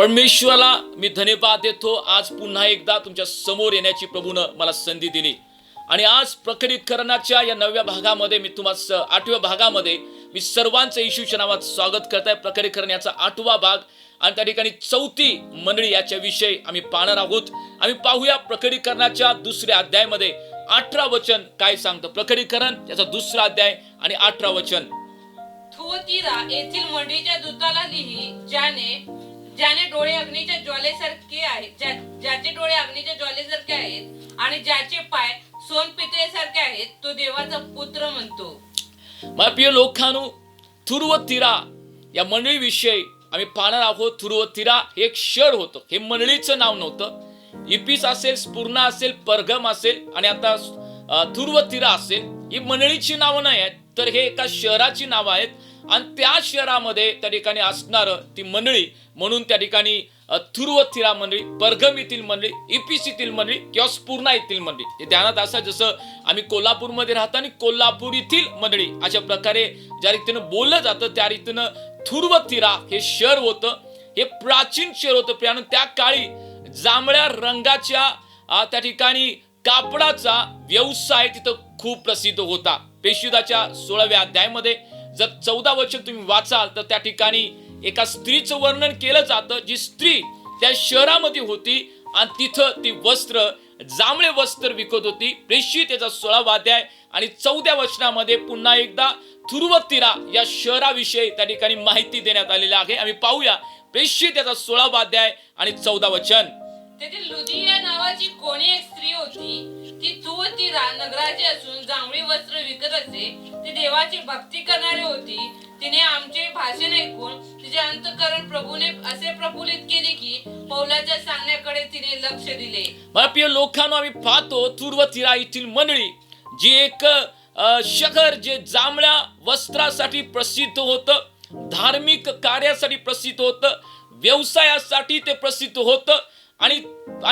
परमेश्वराला मी धन्यवाद देतो। आज पुन्हा एकदा तुमच्या समोर येण्याची प्रभूनं मला संधी दिली आणि आज प्रकटीकरणाच्या या 9व्या भागामध्ये मी तुम्हाला 8व्या भागामध्ये मी सर्वांचं येशूच्या नावात स्वागत करताय। प्रकटीकरण याचा 8वा भाग आणि त्या ठिकाणी 4थी मंडळी याच्या विषयी आम्ही पाहणार आहोत। आम्ही पाहूया प्रकटीकरणाच्या 2ऱ्या अध्यायामध्ये 18 वचन काय सांगतं। प्रकटीकरण याचा 2रा अध्याय आणि 18 वचन। थुअतिरा येथील मंडळीच्या दूताला लिही, ज्याने डोळे अग्नीच्या ज्वालेसारखे आहेत, ज्याचे डोळे अग्नीच्या ज्वालेसारखे आहेत आणि ज्याचे पाय सोनपितळेसारखे आहेत, तो देवाचा पुत्र म्हणतो। माझ्या प्रिय लोकांनो, थुअतिरा या मंडळीविषयी आम्ही पाहणार आहोत। थुअतिरा हे एक शहर होतं, हे मंडळीचं नाव नव्हतं। इफिस असेल, स्पुर्ना असेल, परगम असेल आणि आता थुअतिरा असेल, ही मंडळीची नावं नाही आहेत, तर हे एका शहराची नावं आहेत आणि त्या शहरामध्ये त्या ठिकाणी असणारं ती मंडळी म्हणून त्या ठिकाणी थुअतिरा मंडळी, परगम येथील मंडळी, इफिस येथील मंडळी किंवा स्पुर्ना येथील मंडळी हे ध्यानात असं। जसं आम्ही कोल्हापूरमध्ये राहतो आणि कोल्हापूर येथील मंडळी अशा प्रकारे ज्या रीतीनं बोललं जातं त्या रीतीनं थुअतिरा हे शहर होतं। हे प्राचीन शहर होतं प्रियानो। त्या काळी जांभळ्या रंगाच्या त्या ठिकाणी कापडाचा व्यवसाय तिथं खूप प्रसिद्ध होता। पेशुदाच्या 16व्या अध्यायामध्ये जर 14 वचन तुम्ही वाचाल तर त्या ठिकाणी एका स्त्रीचं वर्णन केलं जातं, जी स्त्री त्या शहरामध्ये होती आणि तिथं ती वस्त्र, जांभळे वस्त्र विकत होती। प्रेषित याचा 16वा अध्याय आणि 14व्या वचनामध्ये पुन्हा एकदा थुअतिरा या शहराविषयी त्या ठिकाणी माहिती देण्यात आलेली आहे। आम्ही पाहूया प्रेषित याचा 16वा अध्याय आणि 14 वचन। तेथे लुदिया नावाची कोणी एक स्त्री होती, ती थुअतिरा नगराची असून जांभळी वस्त्र विकत असे। ती देवाची भक्ती करणारी होती। तिने आमचे भाषण ऐकून तिचे अंतःकरण प्रभूने असे प्रफुल्लित केले की पौलाच्या सांगण्याकडे तिने लक्ष दिले। मला प्रिय लोकांनो, आम्ही पाहतो थुअतिरा येथील मंडळी जी एक शहर जे जांभळ्या वस्त्रासाठी प्रसिद्ध होतं, धार्मिक कार्यासाठी प्रसिद्ध होतं, व्यवसायासाठी ते प्रसिद्ध होतं आणि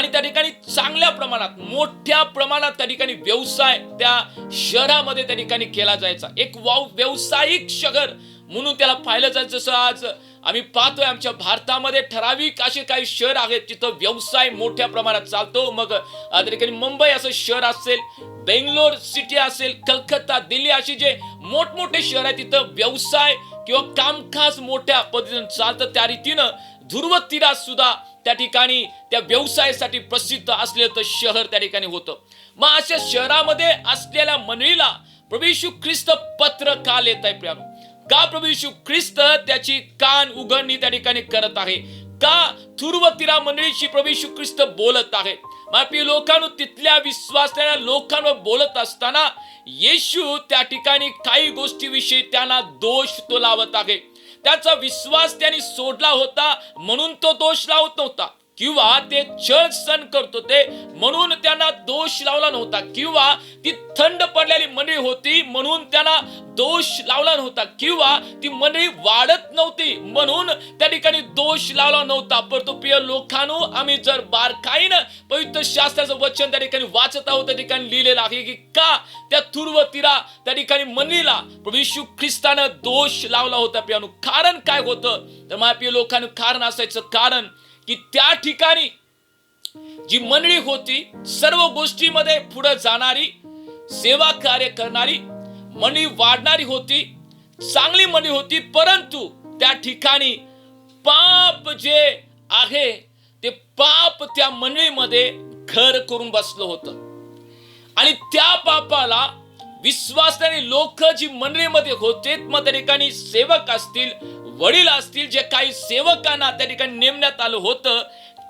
त्या ठिकाणी चांगल्या प्रमाणात, मोठ्या प्रमाणात त्या ठिकाणी व्यवसाय त्या शहरामध्ये त्या ठिकाणी केला जायचा। एक व्यावसायिक शहर म्हणून त्याला पाहिलं जायचं। जसं आज आम्ही पाहतोय आमच्या भारतामध्ये ठराविक असे काही शहर आहेत जिथं व्यवसाय मोठ्या प्रमाणात चालतो। मग त्या ठिकाणी मुंबई असं शहर असेल, बेंगलोर सिटी असेल, कलकत्ता, दिल्ली अशी जे मोठमोठे शहर आहेत तिथं व्यवसाय किंवा कामकाज मोठ्या पद्धतीने चालतं। त्या रीतीनं थुअतिरा सुद्धा त्या ठिकाणी त्या व्यवसायासाठी प्रसिद्ध असलेलं तर शहर त्या ठिकाणी होतं। मग अशा शहरामध्ये असलेल्या मंडळीला प्रभू येशू ख्रिस्त पत्र का लिहित आहे प्रियानो? का प्रभू येशू ख्रिस्त त्याची कान उघडणी त्या ठिकाणी करत आहे? का थुअतिरा मंडळीशी प्रभू येशू ख्रिस्त बोलत आहे? माझ्या लोकांनो, तिथल्या विश्वासलेल्या लोकांवर बोलत असताना येशू त्या ठिकाणी काही गोष्टीविषयी त्यांना दोष तो लावत आहे। त्याचा विश्वास त्यांनी सोडला होता म्हणून तो दोष लावत नव्हता, किंवा ते छळ सण करत होते म्हणून त्यांना दोष लावला नव्हता, किंवा ती थंड पडलेली मंडळी होती म्हणून त्यांना दोष लावला नव्हता, किंवा ती मंडळी वाढत नव्हती म्हणून त्या ठिकाणी दोष लावला नव्हता। परंतु प्रिय लोकांनो, आम्ही जर बारकाईनं पवित्र शास्त्राचं वचन त्या ठिकाणी वाचत आहोत, त्या ठिकाणी लिहिलेलं आहे की का त्या थुअतिरा त्या ठिकाणी मंडळीला प्रभू येशू ख्रिस्तानं दोष लावला होता प्रियानो? कारण काय होतं तर माझ्या प्रिय लोकांनो, कारण असायचं कारण की त्या ठिकाणी जी मंडळी होती सर्व गोष्टीमध्ये पुढे जाणारी, सेवा कार्य करणारी मंडळी वाढणारी होती, चांगली मंडळी होती, परंतु त्या ठिकाणी पाप जे आहे ते पाप त्या मंडळीमध्ये घर करून बसलं होतं आणि त्या पापाला विश्वासणारी लोक जी मंडळीमध्ये होते, मग त्या ठिकाणी सेवक असतील, वडील असतील, जे काही सेवकांना त्या ठिकाणी नेमण्यात आलं होतं,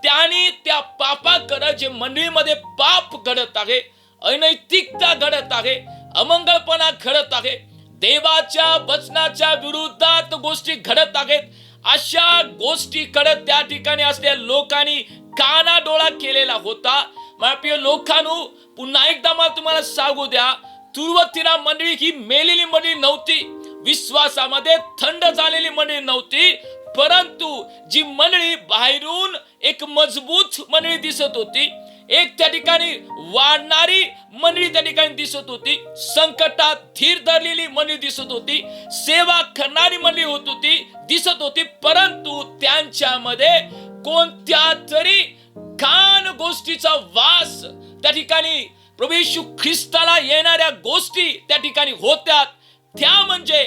त्याने त्या पापाकडे, जे मंडळीमध्ये पाप घडत आहे, अनैतिकता घडत आहे, अमंगळपणा घडत आहे, देवाच्या वचनाच्या विरुद्धात गोष्टी घडत आहेत, अशा गोष्टीकडे त्या ठिकाणी असलेल्या लोकांनी कानाडोळा केलेला होता। माझ्या प्रिय लोकांनो, पुन्हा एकदा मला तुम्हाला सांगू द्या, थुअतिरा मंडळी ही मेलेली मंडळी नव्हती, विश्वासामध्ये थंड झालेली मंडळी नव्हती, परंतु जी मंडळी बाहेरून एक मजबूत मंडळी दिसत होती, एक त्या ठिकाणी वाढणारी मंडळी त्या ठिकाणी दिसत होती, संकटात धीर धरलेली मंडळी दिसत होती, सेवा करणारी मंडळी दिसत होती, परंतु त्यांच्यामध्ये कोणत्या तरी घाण गोष्टीचा वास त्या ठिकाणी प्रभू येशू ख्रिस्ताला येणाऱ्या गोष्टी त्या ठिकाणी होत्यात. त्या म्हणजे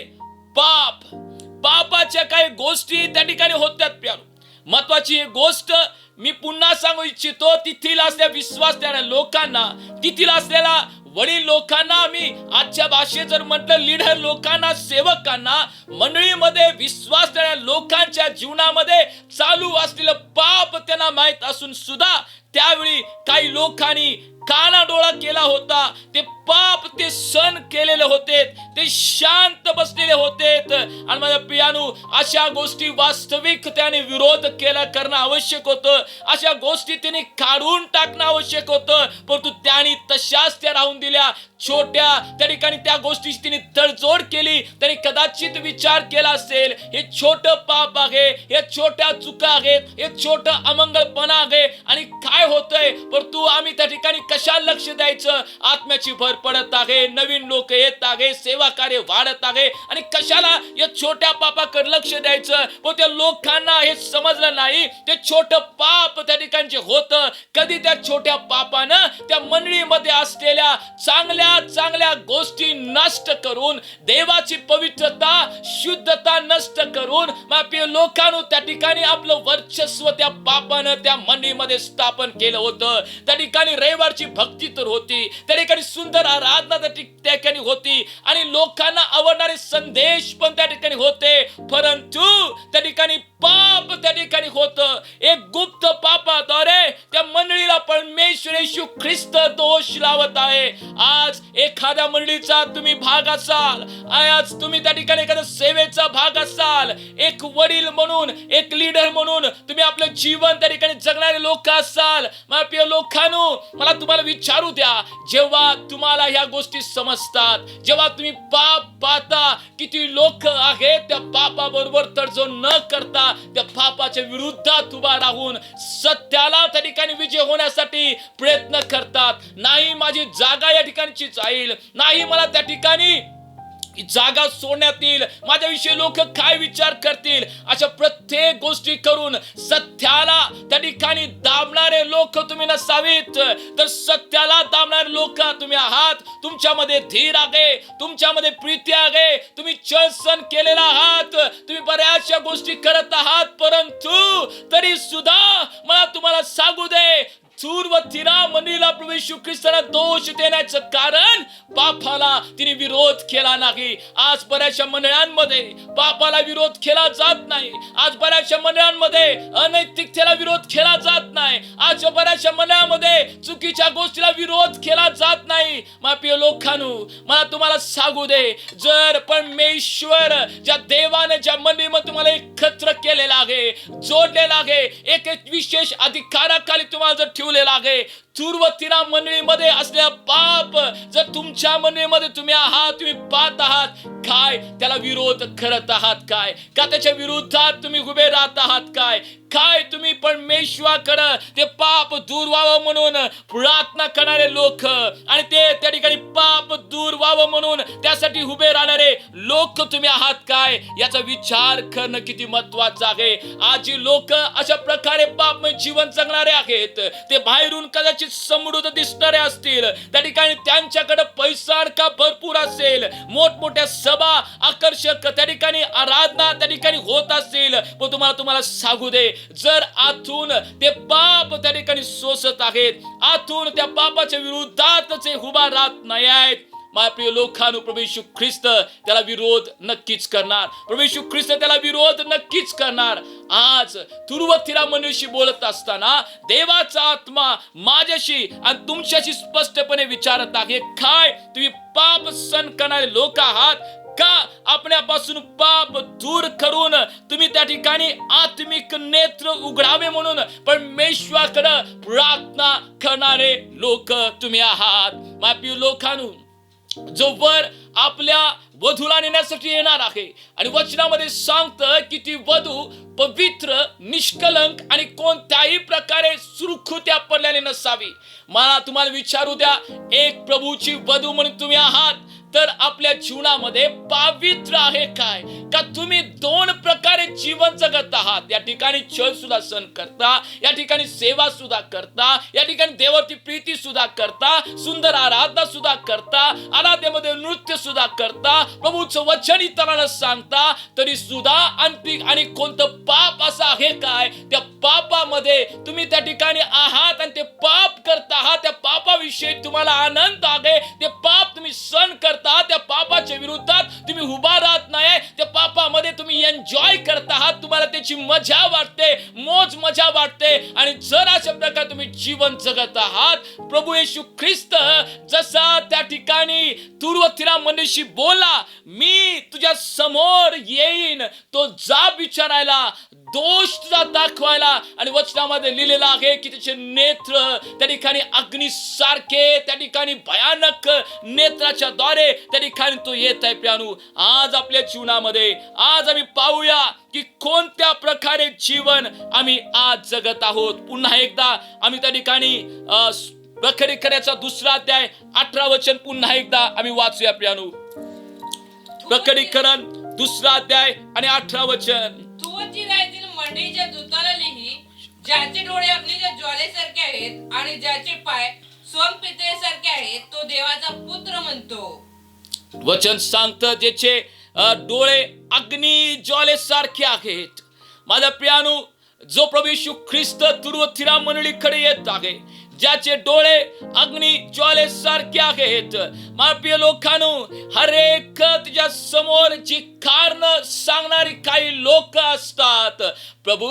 पापाच्या काही गोष्टी त्या ठिकाणी होत्यात. प्रियानो, महत्वाची एक गोष्ट मी पुन्हा सांगू इच्छितो, तेथील असलेल्या विश्वासणाऱ्या लोकांना, तेथील असलेल्या वडील लोकांना, मी आजच्या भाषेत जर म्हटलं लीडर लोकांना, सेवकांना, मंडळीमध्ये विश्वासणाऱ्या लोकांच्या जीवनामध्ये चालू असलेलं पाप त्यांना माहित असून सुद्धा त्यावेळी काही लोकांनी कानाडोळा केला होता. ते पाप ते सण केलेले होते, ते शांत बसलेले होते. आणि माझ्या प्रियानो, अशा गोष्टी वास्तविक त्याने विरोध केला करणं आवश्यक होतं. अशा गोष्टी त्याने काढून टाकणं आवश्यक होतं, परंतु त्यांनी तशाच त्या राहून दिल्या. छोट्या त्या ठिकाणी त्या गोष्टीची तिने तडजोड केली. त्यांनी कदाचित विचार केला असेल, हे छोटं पाप आहे, हे छोट्या चुका आहेत, हे छोटं अमंगळपणा आहे आणि काय होतंय, परंतु आम्ही त्या ठिकाणी कशाला लक्ष द्यायचं. आत्म्याची भर पडत आहे, नवीन लोक येत आहे, सेवा कार्य वाढत आहे आणि कशाला या छोट्या पापाकडे लक्ष द्यायचं. पण त्या लोकांना हे समजलं नाही, ते छोटं पाप त्या ठिकाणी होतं. कधी त्या छोट्या पापानं त्या मंडळीमध्ये असलेल्या चांगल्या गोष्टी नष्ट करून, देवाची पवित्रता, शुद्धता नष्ट करून, मापी लोकांना त्या ठिकाणी आपलं वर्चस्व त्या पापानं त्या मंडळीमध्ये स्थापन केलं होतं. त्या ठिकाणी रविवारची भक्ती तर होती, त्या ठिकाणी सुंदर आराधना त्या ठिकाणी होती आणि लोकांना आवडणारे संदेश पण त्या ठिकाणी होते, परंतु त्या ठिकाणी पाप त्या ठिकाणी होतं. एक गुप्त पापाद्वारे त्या मंडळीला परमेश्वर येशू ख्रिस्त दोष लावत आहे. आज एखाद्या मंडळीचा तुम्ही भाग असाल, आज तुम्ही त्या ठिकाणी एखाद्या सेवेचा भाग असाल, एक वडील म्हणून, एक लीडर म्हणून तुम्ही आपलं जीवन त्या ठिकाणी जगणारे लोक असाल, माझ्या प्रिय लोकांनो, मला तुम्हाला विचारू द्या, जेव्हा तुम्हाला ह्या गोष्टी समजतात, जेव्हा तुम्ही पाप पाहता, किती लोक आहेत त्या पापाबरोबर तडजोड न करता त्या पापाच्या विरुद्धात उभा राहून सत्याला त्या ठिकाणी विजय होण्यासाठी प्रयत्न करतात. नाही माझी जागा या ठिकाणची जाईल, नाही मला त्या ठिकाणी जागा सोडण्यात येईल, माझ्याविषयी लोक काय विचार करतील, अशा प्रत्येक गोष्टी करून सत्याला त्या ठिकाणी दाबणारे लोक तुम्ही नसावीत, तर सत्याला दाबणारे लोक तुम्ही आहात. तुमच्यामध्ये धीर आहे, तुमच्यामध्ये प्रीती आहे, तुम्ही छळ सहन केलेला आहात, तुम्ही बऱ्याचशा गोष्टी करत आहात, परंतु तरी सुद्धा मला तुम्हाला सांगू दे, सूर व तिरा मंडळीला प्रभू येशू ख्रिस्ताला दोष देण्याचं कारण पापाला तिने विरोध केला नाही. आज बऱ्याचशा मंडळांमध्ये पापाला विरोध केला जात नाही. आज बऱ्याचशा मंडळांमध्ये अनैतिकतेला विरोध केला जात नाही. आज बऱ्याचशा मंडळांमध्ये चुकीच्या गोष्टीला विरोध केला जात नाही. माप्रिय लोकांनो, मला तुम्हाला सांगू दे, जर परमेश्वर ज्या देवाने ज्या मंडळीमध्ये तुम्हाला एकत्र केलेला आहे, जोडलेला आहे, एक विशेष अधिकाराखाली तुम्हाला जर ठेवलेला आहे, तूर व तिरा मंडळीमध्ये असलेला पाप जर तुमच्या मंडळीमध्ये तुम्ही आहात, तुम्ही पाहत आहात, काय त्याला विरोध करत आहात, काय का त्याच्या विरुद्धात तुम्ही उभे राहत आहात, काय तुम्ही परमेश्वराकडे ते पाप दूर व्हावं म्हणून प्रार्थना करणारे लोक आणि ते त्या ठिकाणी पाप दूर व्हावं म्हणून त्यासाठी उभे राहणारे लोक तुम्ही आहात काय, याचा विचार करणं किती महत्वाचं आहे. आज जी लोक अशा प्रकारे पापमय जीवन जगणारे आहेत, ते बाहेरून कदाचित समृद्ध दिसणारे असतील, त्या ठिकाणी त्यांच्याकडे पैसा का भरपूर असेल, मोठमोठ्या सभा आकर्षक त्या ठिकाणी आराधना त्या ठिकाणी होत असेल, पण तुम्हाला सांगू दे, जर आतून ते पाप त्या ठिकाणी सोसत आहेत, आतून त्या पापाच्या विरुद्धात जे उभा राहत नाही आहेत, माझ्या प्रिय लोकांनो, प्रभू येशू ख्रिस्त त्याला विरोध नक्कीच करणार. प्रभू येशू ख्रिस्त त्याला विरोध नक्कीच करणार. आज तुरुवतीरा मनुष्य बोलत असताना देवाचा आत्मा माझ्याशी आणि तुमच्याशी स्पष्टपणे विचारत आहे, काय तुम्ही पाप सहन करणारे लोक आहात का? आपल्यापासून पाप दूर करून तुम्ही त्या ठिकाणी आत्मिक नेत्र उघडावे म्हणून परमेश्वराकडे प्रार्थना करणारे लोक तुम्ही आहात. माझ्या प्रिय लोकांनो, जो वर आपल्या वधूला नेण्यासाठी येणार आहे आणि वचनामध्ये सांगतं की ती वधू पवित्र, निष्कलंक आणि कोणत्याही प्रकारे सुरखुत्या पडलेली नसावी. मला तुम्हाला विचारू द्या, एक प्रभूची वधू म्हणून तुम्ही आहात, तर आपल्या जीवनामध्ये पावित्र्य आहे काय? का तुम्ही दोन प्रकारे जीवन जगत आहात? या ठिकाणी छळ सुद्धा सहन करता, या ठिकाणी सेवा सुद्धा करता, या ठिकाणी देवाची प्रीती सुद्धा करता, सुंदर आराधना सुद्धा करता, आराधनेमध्ये नृत्य सुद्धा करता, प्रभूचं वचन इतरांना सांगता, तरी सुद्धा आणि कोणतं पाप असं आहे काय? त्या पापामध्ये तुम्ही त्या ठिकाणी आहात आणि ते पाप करता आहात, त्या पापाविषयी तुम्हाला आनंद आहे, ते पाप तुम्ही सहन करता, त्या पापाच्या विरोधात तुम्ही उभा राहत नाही, त्या पापामध्ये तुम्ही एन्जॉय करता आहात, तुम्हाला त्याची मजा वाटते, मोज मजा वाटते. आणि जर अशा प्रकारे तुम्ही जीवन जगत आहात, प्रभू येशू ख्रिस्त जसा त्या ठिकाणी तुरुवथिरा मंडळीशी बोला, मी तुझ्या समोर येईन, तो जाब विचारायला, दोष तुझा दाखवायला. आणि वचनामध्ये लिहिलेलं आहे की त्याचे नेत्र त्या ठिकाणी अग्नीसारखे, त्या ठिकाणी भयानक नेत्राच्या द्वारे त्या ठिकाणी तो येत आहे. प्रियानो, आज आपल्या जीवनामध्ये आज आम्ही पाहूया की कोणत्या प्रकारे जीवन आम्ही आज जगत आहोत. पुन्हा एकदा आम्ही त्या ठिकाणी प्रकटीकरणाचा 2 अध्याय 18 वचन पुन्हा एकदा आम्ही वाचूया. प्रियानो, प्रकटीकरण 2 अध्याय आणि 18 वचन. तुरुवतीरातील मंडळीच्या दूताला लिही, ज्याचे डोळे अग्नीच्या ज्वालेसारखे आहेत आणि ज्याचे पाय सोन पितळेसारखे आहेत, तो देवाचा पुत्र म्हणतो. वचन सांगतं ज्याचे डोळे अग्नी ज्वालेसारखे आहेत. माझा प्रियानो, जो प्रभू येशू ख्रिस्त तुरुवथिरा मंडळीकडे येत आहे, ज्याचे डोळे अग्नी ज्वालेसारखे आहेत. माझ्या प्रिय लोकांनो, हर एक तुझ्या समोर जी कारण सांगणारी काही लोक असतात. प्रभू,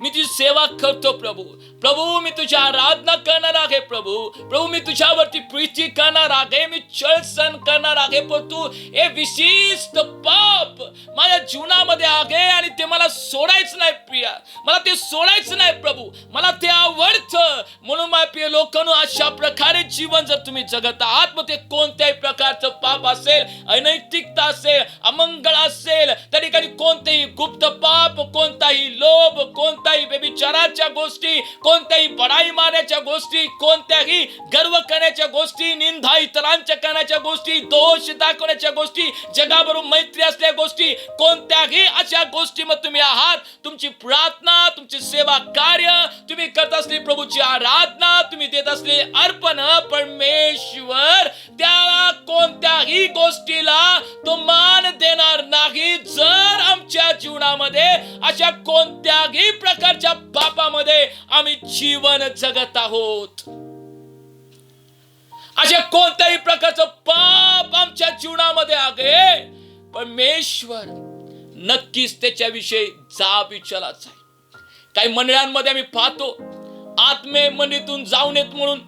मी तुझी सेवा करतो, प्रभू मी तुझी आराधना करणार आहे, प्रभू मी तुझ्यावरती प्रीती करणार आहे, मी छळ सहन करणार आहे, परंतु हे विशिष्ट पाप माझ्या जीवनामध्ये आहे आणि ते मला सोडायचं नाही. प्रिया, मला ते सोडायचं नाही. प्रभू, मला ते आवडतं. म्हणून माझ्या प्रिय लोकांनो, अशा प्रकारे जीवन जर तुम्ही जगत आहात, मग ते कोणत्याही प्रकारचं पाप असेल, अनैतिकता असेल, अमंगळ असेल, त्या ठिकाणी कोणतेही गुप्त पाप, कोणताही लोभ, कोणत्याही व्यभिचाराच्या गोष्टी, कोणत्याही बडाई मारण्याच्या गोष्टी, कोणत्याही गर्व करण्याच्या गोष्टी, निंदा इतरांच्या करण्याच्या गोष्टी, दोष दाखवण्याच्या गोष्टी, जगाबरोबर मैत्री असलेल्या गोष्टी, कोणत्याही अशा गोष्टीमध्ये तुम्ही आहात, तुमची प्रार्थना, तुमची सेवा कार्य, तुम्ही करत असलेली प्रभूची आराधना, तुम्ही देत असलेले अर्पण, परमेश्वर त्या कोणत्याही गोष्टीला तो मान देणार नाही जर आमच्या जीवनामध्ये अशा कोणत्याही प्रकारच्या पापामध्ये आम्ही जीवन जगत आहोत. अशा कोणत्याही प्रकारचं पाप आमच्या जीवनामध्ये आहे, परमेश्वर नक्कीच त्याच्याविषयी जाब विचारायचा आहे. काही मंडळांमध्ये आम्ही पाहतो, आत्मे मंडळीतून जाऊ नयेत म्हणून,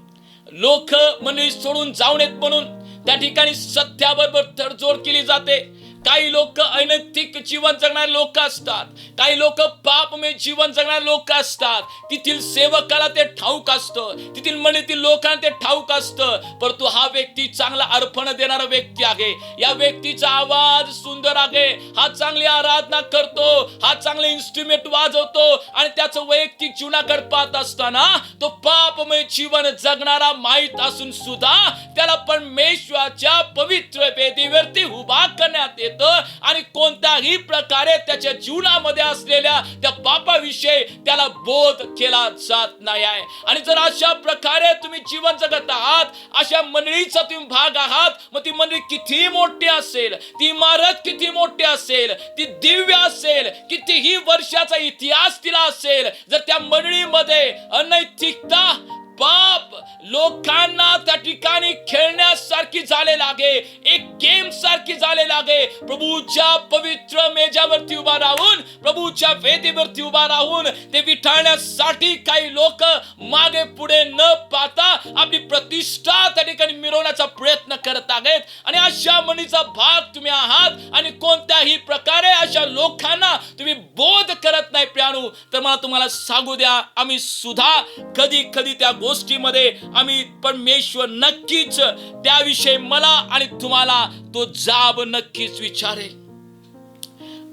लोक मंडळी सोडून जाऊ नयेत म्हणून त्या ठिकाणी सत्याबरोबर तडजोड केली जाते. काही लोक अनैतिक जीवन जगणारे लोक असतात, काही लोक पापमय जीवन जगणारे लोक असतात. तेथील सेवकाला ते ठाऊक असतं, तेथील मंडळीतील लोकांना ते ठाऊक असतं, परंतु हा व्यक्ती चांगला अर्पण देणारा व्यक्ती आहे, या व्यक्तीचा आवाज सुंदर आहे, हा चांगली आराधना करतो, हा चांगले इन्स्ट्रुमेंट वाजवतो, आणि त्याचं वैयक्तिक जीवनाकडे पाहत असताना तो पापमय जीवन जगणारा माहित असून सुद्धा त्याला परमेश्वराच्या पवित्र वेदीवरती उभा करण्यात येत आणि कोणत्याही प्रकारे त्याच्या जीवनामध्ये असलेल्या त्या पापाविषयी त्याला बोध केला जात नाही आहे. आणि जर अशा प्रकारे तुम्ही जीवन जगत आहात, अशा मंडळीचा तुम्ही भाग आहात, मग ती मंडळी किती मोठी असेल, ती इमारत किती मोठी असेल, ती दिव्य असेल, कितीही वर्षाचा इतिहास तिला असेल, जर त्या मंडळीमध्ये अनैतिकता, पाप, लोकांना त्या ठिकाणी खेळण्यासारखी झालेला आहे, एक गेम सारखी झालेला आहे, प्रभूच्या पवित्र मेजावरती उभा राहून, प्रभूच्या वेदीवरती उभा राहून ते विठाळण्यासाठी काही लोक मागे पुढे न पाहता आपली प्रतिष्ठा त्या ठिकाणी मिरवण्याचा प्रयत्न करत आहेत. आणि अशा मनीचा भाग तुम्ही आहात आणि कोणत्याही प्रकारे अशा लोकांना तुम्ही बोध करत नाही. प्रियानो, तर मला तुम्हाला सांगू द्या, आम्ही सुद्धा कधी कधी त्या गोष्टीमध्ये आम्ही परमेश्वर नक्कीच त्याविषयी मला आणि तुम्हाला तो जाब नक्कीच विचारेल.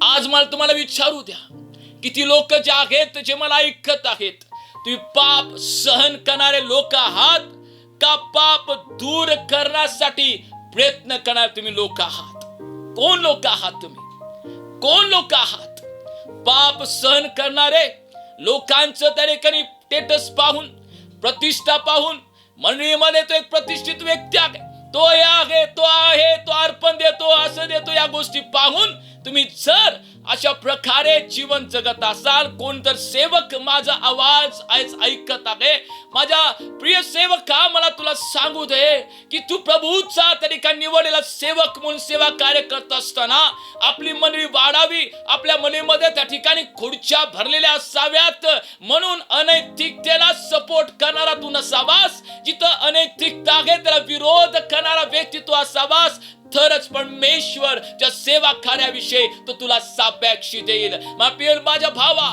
आज मला तुम्हाला विचारू द्या, किती लोक जे आहेत, जे मला ऐकत आहेत, तुम्ही पाप सहन करणारे लोक आहात का पाप दूर करण्यासाठी प्रयत्न करणार तुम्ही लोक आहात. कोण लोक आहात तुम्ही? कोण लोक आहात? पाप सहन करणारे लोकांचं त्या ठिकाणी स्टेटस पाहून, प्रतिष्ठा पाहून, मंडळीमध्ये तो एक प्रतिष्ठित व्यक्ती आहे, तो आहे, तो आहे, तो अर्पण देतो, असं देतो, या गोष्टी पाहून तुम्ही जर अशा प्रकारे जीवन जगत असाल, कोण तर सेवक माझा आवाज आज ऐकत आहे, माझ्या प्रिय सेवका, मला तुला सांगू दे की तू प्रभूचा त्या ठिकाणी निवडलेला सेवक म्हणून सेवा कार्य करत असताना आपली मंडळी वाढावी, आपल्या मंडळीमध्ये त्या ठिकाणी खुर्च्या भरलेल्या असाव्यात, म्हणून अनैतिकतेला सपोर्ट करणारा तू नसावास. जिथं अनैतिकता आहे त्याला विरोध करणारा व्यक्ती तू असावास, तरच परमेश्वर ज्या सेवा कार्याविषयी तो तुला सापेक्षी देईल. माझ्या भावा,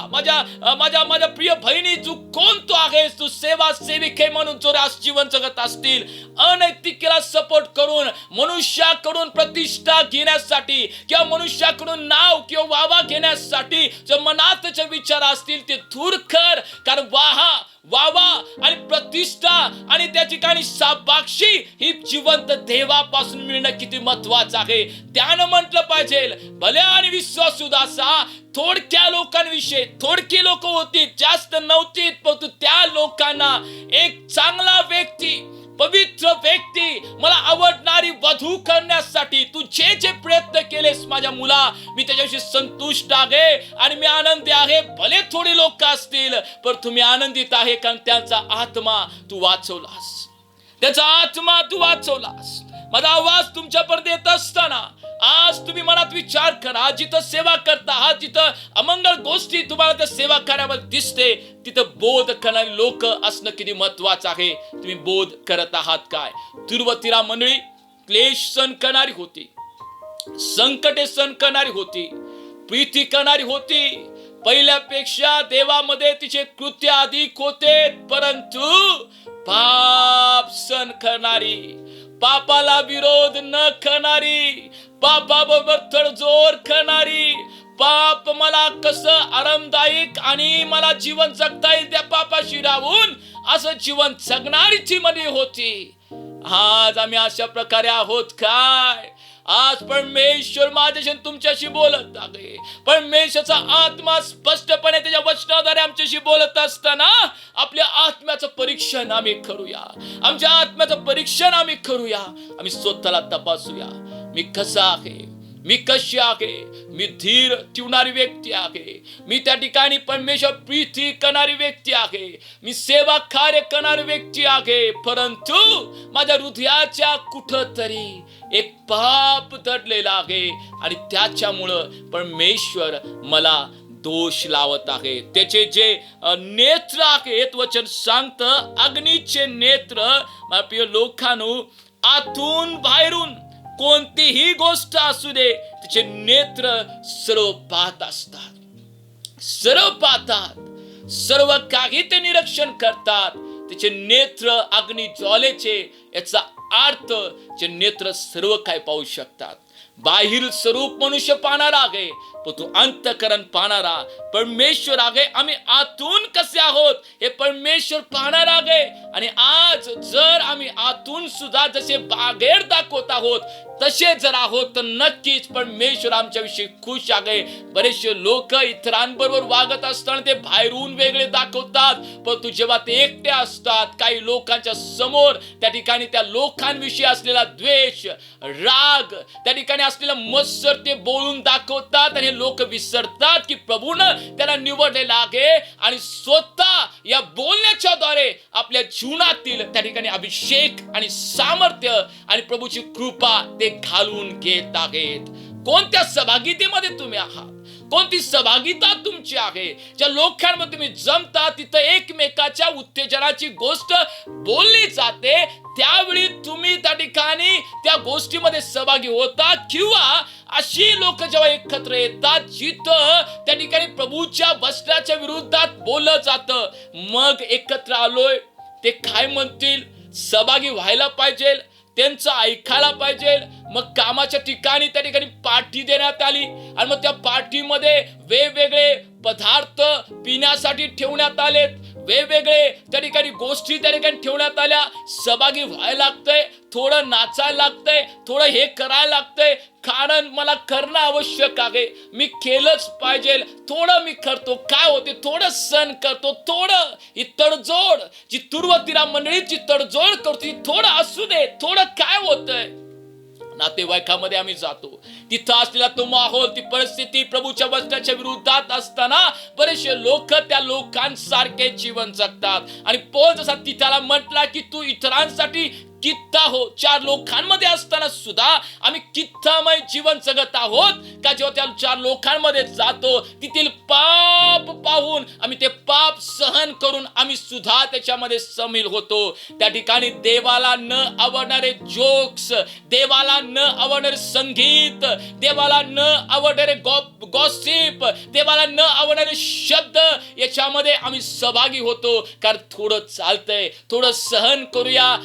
माझ्या प्रिय बहिणी, तू कोण तो आहेस? तू सेवा सेविके म्हणून जर आज जीवन जगत असतील, अनैतिकेला सपोर्ट करून, मनुष्याकडून प्रतिष्ठा घेण्यासाठी किंवा मनुष्याकडून नाव किंवा वावा घेण्यासाठी जर मनात जे विचार असतील ते दूर कर. कारण वावा आणि प्रतिष्ठा आणि त्या ठिकाणी साबाक्षी ही जिवंत देवापासून मिळणं किती महत्वाचं आहे. त्यानं म्हटलं पाहिजे, भले आणि विश्वासू दासा, थोडक्या लोकांविषयी, थोडकी लोक होती, जास्त नव्हती, परंतु त्या लोकांना एक चांगला व्यक्ती, पवित्र व्यक्ती, मला आवडणारी वधू करण्यासाठी तू जे जे प्रयत्न केलेस माझ्या मुला, मी त्याच्याविषयी संतुष्ट आहे आणि मी आनंदी आहे. भले थोडी लोक असतील, पण तुम्ही आनंदित आहे, कारण त्यांचा आत्मा तू वाचवलास, त्याचा आत्मा तू वाचवलास. माझा आवाज तुमच्यापर्यंत येत असताना आज तुम्ही मनात विचार करा, जिथं सेवा करता आहात, जिथं अमंगळ गोष्टी तुम्हाला त्या सेवा कार्यामध्ये दिसते, तिथं बोध करणारी लोक असणं किती महत्वाचं आहे. तुम्ही बोध करत आहात काय? तुर्वतीरा मंडळी क्लेश सहन करणारी होती, संकटे सहन करणारी होती, प्रीती करणारी होती. पहिल्यापेक्षा देवामध्ये तिचे कृत्य अधिक होते, परंतु पाप सहन करणारी, पापाला विरोध न करणारी, पापाबरोबर तडजोड करणारी, पाप मला कसं आरामदायक आणि मला जीवन जगता येईल त्या पापाशी राहून असं जीवन जगणारी ती मंडळी होती. आज आम्ही अशा प्रकारे आहोत काय? आज परमेश्वर माझ्याशी तुमच्याशी बोलत आहे. परमेश्वरचा आत्मा स्पष्टपणे त्याच्या वचनाद्वारे आमच्याशी बोलत असताना आपल्या आत्म्याचं परीक्षण आम्ही करूया, आमच्या आत्म्याचं परीक्षण आम्ही करूया, आम्ही स्वतःला तपासूया. मी कसा आहे, मी कशी आहे, मी धीर ठेवणारी व्यक्ती आहे, मी त्या ठिकाणी परमेश्वर प्रीती करणारी व्यक्ती आहे, मी सेवा कार्य करणारी व्यक्ती आहे, परंतु माझ्या हृदयाच्या कुठंतरी एक पाप दडलेला आहे आणि त्याच्यामुळं परमेश्वर मला दोष लावत आहे. त्याचे जे नेत्र आहेत, वचन सांगतं अग्नीचे नेत्र. माझ्या प्रिय लोकांनो, आतून बाहेरून कोणतीही गोष्ट असू दे, तिचे नेत्र सर्व पाहत असतात, सर्व पाहतात, सर्व काही ते निरीक्षण करतात. तिचे नेत्र अग्नी ज्वालेचे, याचा अर्थ जे नेत्र सर्व काय पाहू शकतात. बाहेर स्वरूप मनुष्य पाहणारा आहे, पण तू अंतःकरण पाहणारा परमेश्वर आहे. आम्ही आतून कसे आहोत हे परमेश्वर पाहणार आहे. आणि आज जर आम्ही आतून सुद्धा जसे बाहेर दाखवत आहोत तसे जर आहोत, तर नक्कीच परमेश्वर आमच्याविषयी खुश आहे. बरेचसे लोक इतरांबरोबर वागत असताना ते बाहेरून वेगळे दाखवतात, परंतु जेव्हा ते एकटे असतात, काही लोकांच्या समोर त्या ठिकाणी त्या लोकांविषयी असलेला द्वेष, राग, त्या ठिकाणी असलेला मत्सर ते बोलून दाखवतात. आणि हे लोक विसरतात की प्रभूनं त्याला निवडलेला आहे आणि स्वतः या बोलण्याच्या द्वारे आपल्या जीवनातील त्या ठिकाणी अभिषेक आणि सामर्थ्य आणि प्रभूची कृपा ते घालून घेत आहेत. कोणत्या सहभागितेमध्ये तुम्ही आहात, कोणती सहभागिता तुमची आहे? ज्या लोकांमध्ये तुम्ही जमता तिथं एकमेकाच्या उत्तेजनाची गोष्ट बोलली जाते, त्यावेळी तुम्ही त्या ठिकाणी त्या गोष्टीमध्ये सहभागी होता. किंवा अशी लोक जेव्हा एकत्र येतात जिथं त्या ठिकाणी प्रभूच्या वचनाच्या विरुद्धात बोललं जातं, मग एकत्र आलोय ते काय म्हणतील, सहभागी व्हायला पाहिजे, त्यांचं ऐकायला पाहिजे. मग कामाच्या ठिकाणी त्या ठिकाणी पार्टी देण्यात आली आणि मग त्या पार्टीमध्ये वेगवेगळे पदार्थ पिण्यासाठी ठेवण्यात आलेत, वेगवेगळे त्या ठिकाणी गोष्टी त्या ठिकाणी ठेवण्यात आल्या. सहभागी व्हायला लागतंय, थोडं नाचायला लागतंय, थोडं हे करायला लागतंय, कारण मला करणं आवश्यक आहे, मी केलंच पाहिजे, थोडं मी करतो. काय होते, थोडं सण करतो, थोडं ही तडजोड जी तुर्वतीरा मंडळीची तडजोड करतो, थोडं असू दे, थोडं काय होतंय. नातेवाईकामध्ये आम्ही जातो, तिथं असलेला तो माहोल, ती परिस्थिती प्रभूच्या वचनाच्या विरोधात असताना बरेचसे लोक त्या लोकांसारखे जीवन जगतात. आणि पौल जसा तिथाला म्हटला की तू इतरांसाठी कित्ता हो. 4 लोकांमध्ये असताना सुद्धा आम्ही कित्तामय जीवन जगत आहोत का? जेव्हा त्या 4 लोकांमध्ये जातो, तिथील पाप पाहून आम्ही ते पाप सहन करून आम्ही सुद्धा त्याच्यामध्ये सामील होतो. त्या ठिकाणी देवाला न आवडणारे जोक्स, देवाला न आवडणारे संगीत, देवाला न आवडणारे गॉसिप, देवाला न आवडणारे शब्द, याच्यामध्ये आम्ही सहभागी होतो. कारण थोडं चालतंय, थोडं सहन करूया.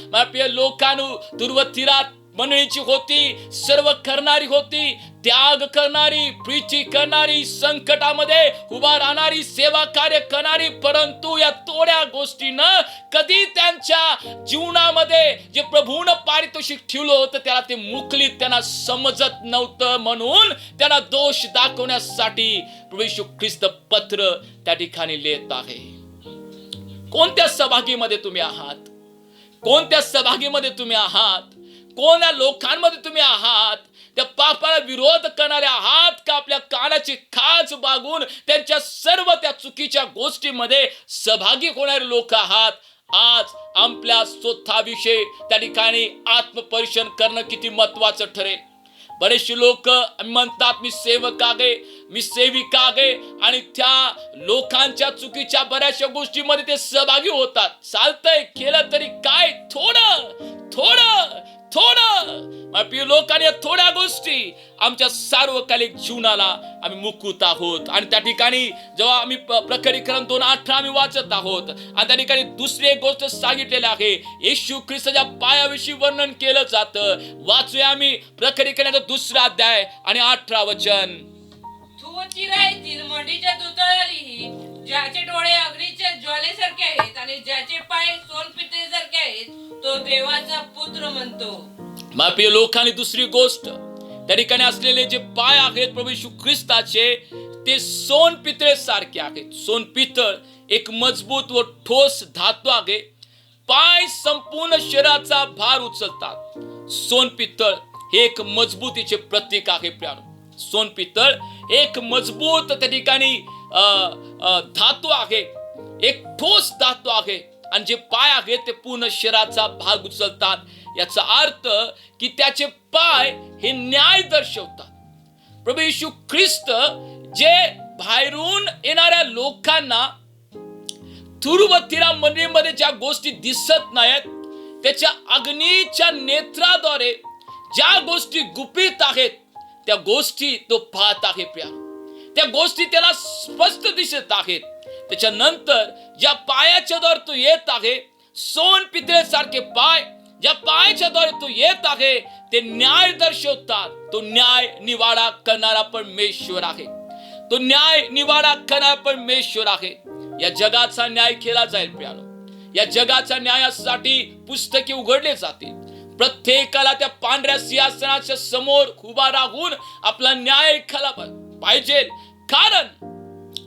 लोकांनो, तुर्वतीरा मंडळीची होती, सर्व करणारी होती, त्याग करणारी, प्रीची करणारी, संकटामध्ये उभा राहणारी, सेवा कार्य करणारी, परंतु या थोड्या गोष्टीनं कधी त्यांच्या जीवनामध्ये जे प्रभूनं पारितोषिक ठेवलं होतं त्याला ते मुकलीत त्यांना समजत नव्हतं, म्हणून त्यांना दोष दाखवण्यासाठी प्रभू येशू ख्रिस्त पत्र त्या ठिकाणी लिहित आहे. कोणत्या सहभागीमध्ये तुम्ही आहात? कोणत्या सहभागीमध्ये तुम्ही आहात? कोणत्या लोकांमध्ये तुम्ही आहात? त्या पापाला विरोध करणारे आहात का आपल्या कानाची खाच बागून त्यांच्या सर्व त्या चुकीच्या गोष्टीमध्ये सहभागी होणारे लोक आहात? आज आपल्या स्वतःविषयी त्या ठिकाणी आत्मपरीक्षण करणं किती महत्वाचं ठरेल. बरेचसे लोक म्हणतात मी सेवक आहे, मी सेविका आहे, आणि त्या लोकांच्या चुकीच्या बऱ्याचशा गोष्टीमध्ये ते सहभागी होतात. चालतंय, केलं तरी काय, थोडं थोडं थोडं लोकांनी थोड्या गोष्टी आमच्या सार्वकालिक जीवनाला आम्ही मुकवत आहोत. आणि त्या ठिकाणी जेव्हा आम्ही प्रकटीकरण 2:18 आम्ही वाचत आहोत, आणि त्या ठिकाणी दुसरी एक गोष्ट सांगितलेली आहे, येशू ख्रिस्ताच्या पायाविषयी वर्णन केलं जातं. वाचूया आम्ही प्रकटीकरणाचा 2रा अध्याय आणि 18 वचन. तुअतीरा येथील मंडळीच्या दूतालाही, ज्याचे डोळे अग्नीच्या ज्वालेसारखे आहेत आणि ज्याचे पाय सोनपितळेसारखे आहेत, तो देवाचा पुत्र म्हणतो. माप्रिय लोकांनी दुसरी गोष्ट, त्या ठिकाणी असलेले जे पाय आहेत प्रभू येशू ख्रिस्ताचे, ते सोन पितळे सारखे आहेत. सोन पितळ एक मजबूत व ठोस धातू आहे. पाय संपूर्ण शरीराचा भार उचलतात. सोन पितळ हे एक मजबूतीचे प्रतीक आहे. सोन पितळ एक मजबूत त्या ठिकाणी धातू आहे, एक ठोस धातू आहे, आणि जे पाय आहेत ते पूर्ण शरीराचा भाग उचलतात. याचा अर्थ की त्याचे पाय हे न्याय दर्शवतात. प्रभू येशू ख्रिस्त जे बाहेरून येणाऱ्या लोकांना तुर्वतीरा मंडळीमध्ये ज्या गोष्टी दिसत नाहीत, त्याच्या अग्नीच्या नेत्राद्वारे ज्या गोष्टी गुपित आहेत त्या गोष्टी तो पाहत आहे. त्या गोष्टी त्याला स्पष्ट दिसत आहेत. त्याच्यानंतर ज्या पायाच्या द्वारे तो येत आहे, सोन पितळेसारखे पाय, ज्या पायाच्या द्वारे तो येत आहे, ते न्याय दर्शवतात. तो न्याय निवाडा करणारा परमेश्वर आहे. तो न्याय निवाडा करणारा परमेश्वर आहे. या जगाचा न्याय केला जाईल प्रियानो. या जगाच्या न्यायासाठी पुस्तके उघडले जातील. प्रत्येकाला त्या पांढऱ्या सिंहासनाच्या समोर उभा राहून आपला न्याय केला पाहिजे. कारण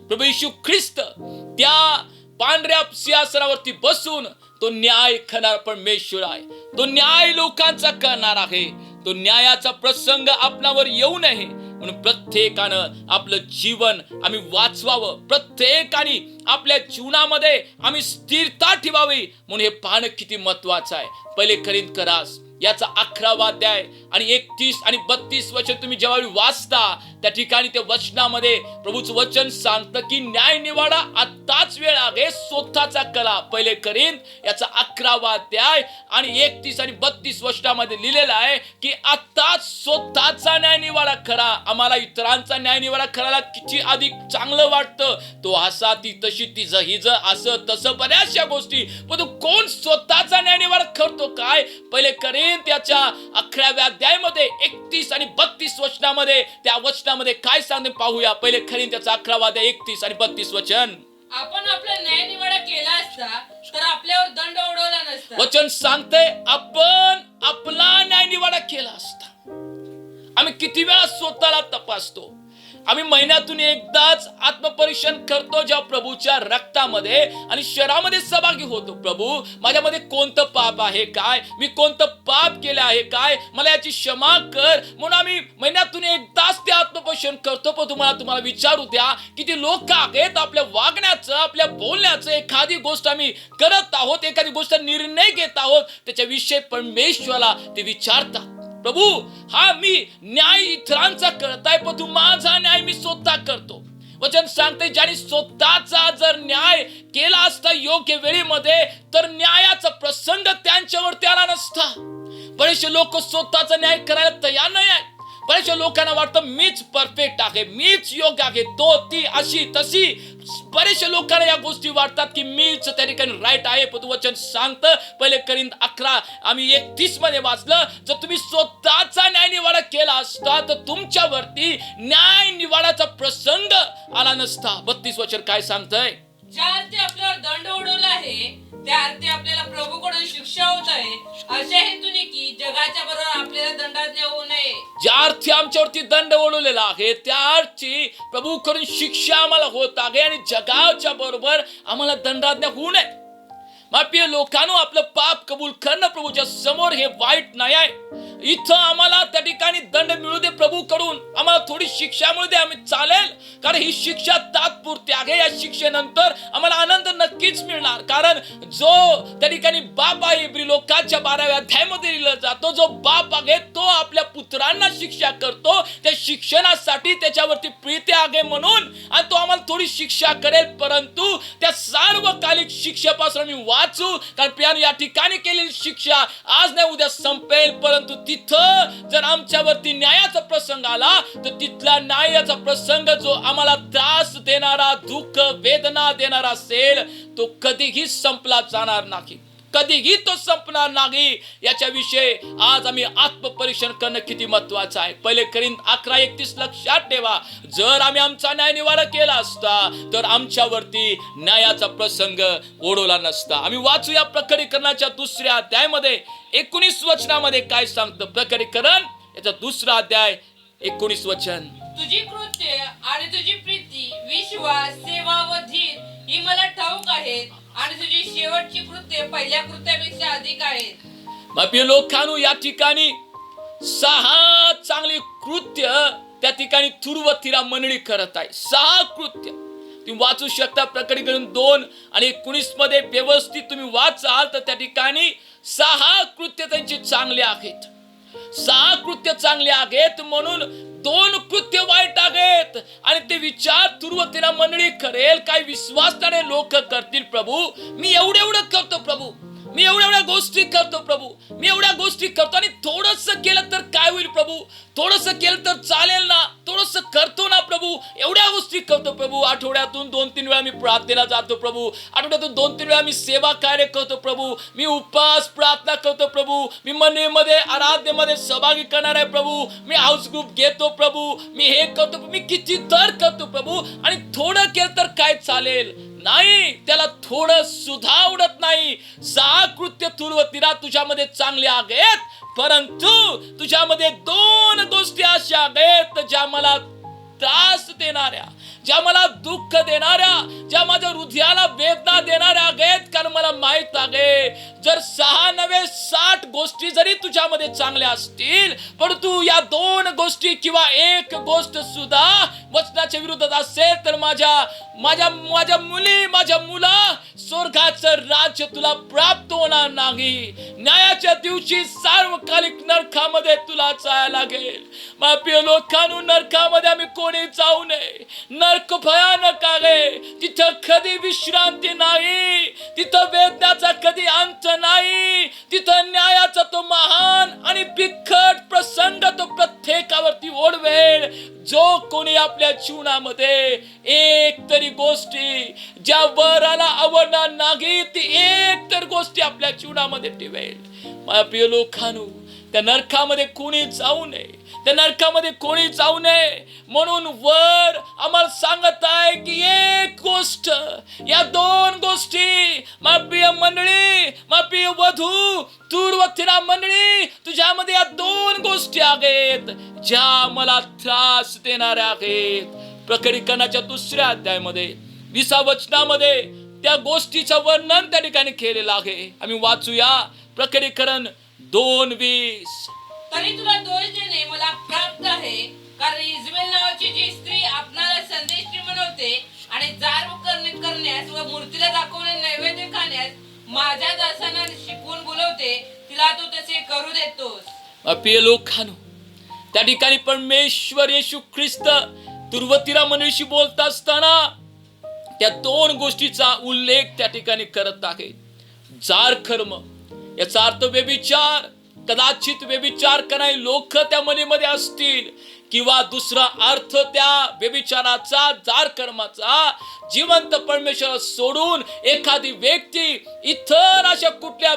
प्रभू येशू ख्रिस्त त्या पांढऱ्या सिंहासनावरती बसून तो न्याय करणारा परमेश्वर आहे. तो न्याय लोकांचा करणार आहे. तो न्यायाचा प्रसंग आपल्यावर येऊ नये म्हणून प्रत्येकानं आपलं जीवन आम्ही वाचवावं. प्रत्येकाने आपल्या जीवनामध्ये आम्ही स्थिरता ठेवावी म्हणून हे पाहणं किती महत्वाचं आहे. पहिले कोरिन्थकरास याचा 11वा अध्याय आणि 31 आणि 32 वचन तुम्ही जेव्हा वाचता, त्या ठिकाणी त्या वचनामध्ये प्रभूचं वचन सांगतं की न्याय निवाडा आताच वेळ आहे, स्वतःचा कला. पहिले कोरिन्थ याचा 11वा अध्याय आणि 31 आणि 32 वचनामध्ये लिहिलेलं आहे की आताच स्वतःचा न्याय निवाडा करा. आम्हाला इतरांचा न्याय निवाडा करायला किती अधिक चांगलं वाटतं. तो असा, ती तशी, ती हिज, असं तसं बऱ्याचशा गोष्टी, पण कोण स्वतःचा न्याय निवाडा करतो काय? पहिले कोरिन्थ त्याच्या 11व्या अध्यायामध्ये 31 आणि 32 वचनामध्ये त्या वचनामध्ये काय सांगते पाहूया. पहिले कोरिन्थ त्याचा 11वा अध्याय 31 आणि 32 वचन. आपण आपला न्याय निवाडा केला असता तर आपल्यावर दंड ओढवला नसता. वचन सांगते आपण आपला न्याय निवाडा केला असता. आम्ही किती वेळा स्वतःला तपासतो. आम्ही महिन्यातून एकदाच आत्मपरीक्षण करतो, जेव्हा प्रभूच्या रक्तामध्ये आणि शरीरामध्ये सहभागी होतो. प्रभू, माझ्यामध्ये कोणतं पाप आहे काय, मी कोणतं पाप केलं आहे काय, मला याची क्षमा कर. म्हणून आम्ही महिन्यातून एकदाच ते आत्मपरीक्षण करतो. पण तुम्हाला विचारू द्या, किती लोक आहेत आपल्या वागण्याचं, आपल्या बोलण्याचं, एखादी गोष्ट आम्ही करत आहोत, एखादी गोष्ट निर्णय घेत आहोत, त्याच्याविषयी परमेश्वराला ते विचारतात. प्रभू, हा मी न्याय इतरांचा करताय, पण तू माझा न्याय मी स्वतः करतो. वचन सांगते, ज्याने स्वतःचा जर न्याय केला असता योग्य वेळेमध्ये, तर न्यायाचा प्रसंग त्यांच्यावरती आला नसता. बरेचसे लोक स्वतःचा न्याय करायला तयार नाही आहे. बरेचशा लोकांना वाटतं मीच परफेक्ट आहे, मीच योग्य आहे, तो ती अशी तशी. बरेचशा लोकांना या गोष्टी वाटतात की मीच त्या ठिकाणी राईट आहे. पण वचन सांगतं, पहिले करिंथ 11 आम्ही 31 मध्ये वाचलं, जर तुम्ही स्वतःचा न्याय निवाडा केला असता तर तुमच्यावरती न्याय निवाडाचा प्रसंग आला नसता. 32 वचन काय सांगतंय? ज्या अर्थी आपल्यावर दंड ओढवला आहे, त्या अर्थी आपल्याला प्रभूकडून शिक्षा होत आहे, अशा हेतूने की जगाच्या बरोबर आपल्याला दंडाज्ञा होऊ नये. ज्या अर्थी आमच्यावरती दंड ओढवलेला आहे, त्या अर्थी प्रभूकडून शिक्षा आम्हाला होत आहे आणि जगाच्या बरोबर आम्हाला दंडाज्ञा होऊ नये. माप्रिय लोकांनो, आपलं पाप कबूल करणं प्रभूच्या समोर हे वाईट नाही आहे. इथं आम्हाला त्या ठिकाणी दंड मिळू दे प्रभूकडून, आम्हाला थोडी शिक्षा मिळू दे, आम्ही चालेल. कारण ही शिक्षा तात्पुरती आहे. या शिक्षेनंतर आम्हाला आनंद नक्कीच मिळणार. कारण जो त्या ठिकाणी बाप आहे, इब्री लोकांच्या 12व्या अध्यायामध्ये लिहिलं जातो, जो बाप आहे तो आपल्या पुत्रांना शिक्षा करतो, त्या शिक्षणासाठी त्याच्यावरती प्रीती आहे म्हणून, आणि तो आम्हाला थोडी शिक्षा करेल. परंतु त्या सार्वकालिक शिक्षेपासून मी वाचू, कारण प्रियानो, या ठिकाणी केलेली शिक्षा आज नाही उद्या संपेल. परंतु तिथं जर आमच्यावरती न्यायाचा प्रसंग आला, तर तिथला न्यायाचा प्रसंग जो आम्हाला त्रास देणारा, दुःख वेदना देणारा असेल, तो कधीही संपला जाणार नाही, कधीही तो संपणार नाही. याच्याविषयी आज आम्ही आत्मपरीक्षण करणं किती महत्वाचं आहे. पहिले करिंथ 11:31 लक्षात ठेवा, जर आम्ही आमचा न्याय निवाडा केला असता तर आमच्यावरती न्यायाचा प्रसंग ओढवला नसता. आम्ही वाचूया प्रकटीकरणाच्या 2ऱ्या अध्यायामध्ये 19 वचनामध्ये काय सांगतं. प्रकटीकरण याचा 2रा अध्याय 19 वचन. तुझी कृत्य आणि तुझी प्रीती, विश्वास, सेवा व धीर ही मला ठाऊक आहेत, आणि तुझी शेवटची कृत्य पहिल्या कृत्यापेक्षा अधिक आहेत. बापी लोकांनो, या ठिकाणी 6 चांगली कृत्य त्या ठिकाणी तुर्वतीरा मंडळी करत आहे. 6 कृत्य तुम्ही वाचू शकता. प्रकटीकरण 2:19 मध्ये व्यवस्थित तुम्ही वाचाल तर त्या ठिकाणी 6 कृत्य त्यांची चांगले आहेत. 6 कृत्य चांगले आहेत म्हणून 2 कृत्य वाईट आहेत. आणि ते विचार तुर्वतीरा मंडळी करेल, काय विश्वासणारे लोक करतील. प्रभू, मी एवढं करतो प्रभू, मी एवढ्या गोष्टी करतो प्रभू, मी एवढ्या गोष्टी करतो, आणि थोडस केलं तर काय होईल प्रभू, थोडस केलं तर चालेल ना, थोडस करतो ना प्रभू, एवढ्या गोष्टी करतो प्रभू. आठवड्यातून 2-3 वेळा मी प्रार्थनेला जातो प्रभू, आठवड्यातून 2-3 वेळा मी सेवा कार्य करतो प्रभू, मी उपवास प्रार्थना करतो प्रभू, मी मंदिरामध्ये आराधनेमध्ये सहभागी करणार आहे प्रभू, मी हाऊस ग्रुप घेतो प्रभू, मी हे करतो, मी किती तर करतो प्रभू. आणि थोडं केलं तर काय चालेल नाही, त्याला थोडं सुद्धा आवडत नाही. 6 कृत्य तुर्वतीरा तुझ्यामध्ये चांगले आहेत, परंतु तुझ्यामध्ये 2 गोष्टी अशा आहेत ज्या मला त्रास देणाऱ्या, ज्या मला दुःख देणाऱ्या, ज्या माझ्या हृदयाला वेदना देणाऱ्या आहेत. कारण मला माहित आहे, जर 6 नव्हे 60 गोष्टी जरी तुझ्यामध्ये चांगल्या असतील, परंतु या 2 गोष्टी किंवा 1 गोष्ट सुद्धा वचनाच्या विरोधात असेल, तर माझ्या मुली, माझ्या मुला, स्वर्गाचं राज्य तुला प्राप्त होणार नाही. न्यायाच्या दिवशी सार्वकालिक नरकामध्ये तुला जायला लागेल. माप्रिय लोकांनो, नरकामध्ये आम्ही कोणी जाऊ नये. नरक भयानक आहे, तिथं कधी विश्रांती नाही, तिथं वेदनाचा कधी अंत नाही, तिथं न्यायाचा तो महान आणि बिकट प्रसंग तो प्रत्येकावरती ओढवेल. जो कोणी आपल्या जीवनामध्ये एक तरी गोष्टी ज्या वराला आवडणार नाही, ती एक तर गोष्टी आपल्या जीवनामध्ये ठेवेल. माझ्या प्रिय लोकांनो, त्या नरकामध्ये कोणी जाऊ नये, त्या नरकामध्ये कोणी जाऊ नये म्हणून वर आम्हाला सांगत आहे की एक गोष्ट गोष्ट, या दोन गोष्टी प्रिय मंडळी, प्रिय वधू, तूर व थिरा मंडळी, तुझ्यामध्ये या दोन गोष्टी आहेत ज्या मला त्रास देणाऱ्या आहेत. प्रकटीकरणाच्या 2 अध्यायामध्ये 20 वचनामध्ये त्या गोष्टीचं वर्णन त्या ठिकाणी केलेलं आहे. आम्ही वाचूया प्रकटीकरण 2:20. तरी तुला दोष देणे मला प्राप्त आहे, कारण इजबेल नावाची जी स्त्री आपणाला संदेष्टी बनवते आणि जार करण्यास व मूर्तीला दाखवणे नैवेद्य खाण्यास माझ्या दासांना शिकवून बोलवते, तिला तू तसे करू देतोस. प्रिय लोकांनो, त्या ठिकाणी परमेश्वर येशू ख्रिस्त तुर्वतीरा मंडळीशी बोलत असताना त्या दोन गोष्टीचा उल्लेख त्या ठिकाणी करत आहे. जार कर्म, याचा अर्थ व्यभिचार. कदाचित व्यभिचार करणारे लोक त्या मनीमध्ये असतील, किंवा दुसरा अर्थ त्या व्यभिचाराचा, जार कर्माचा, जिवंत परमेश्वर सोडून एखादी व्यक्ती इतर अशा कुठल्या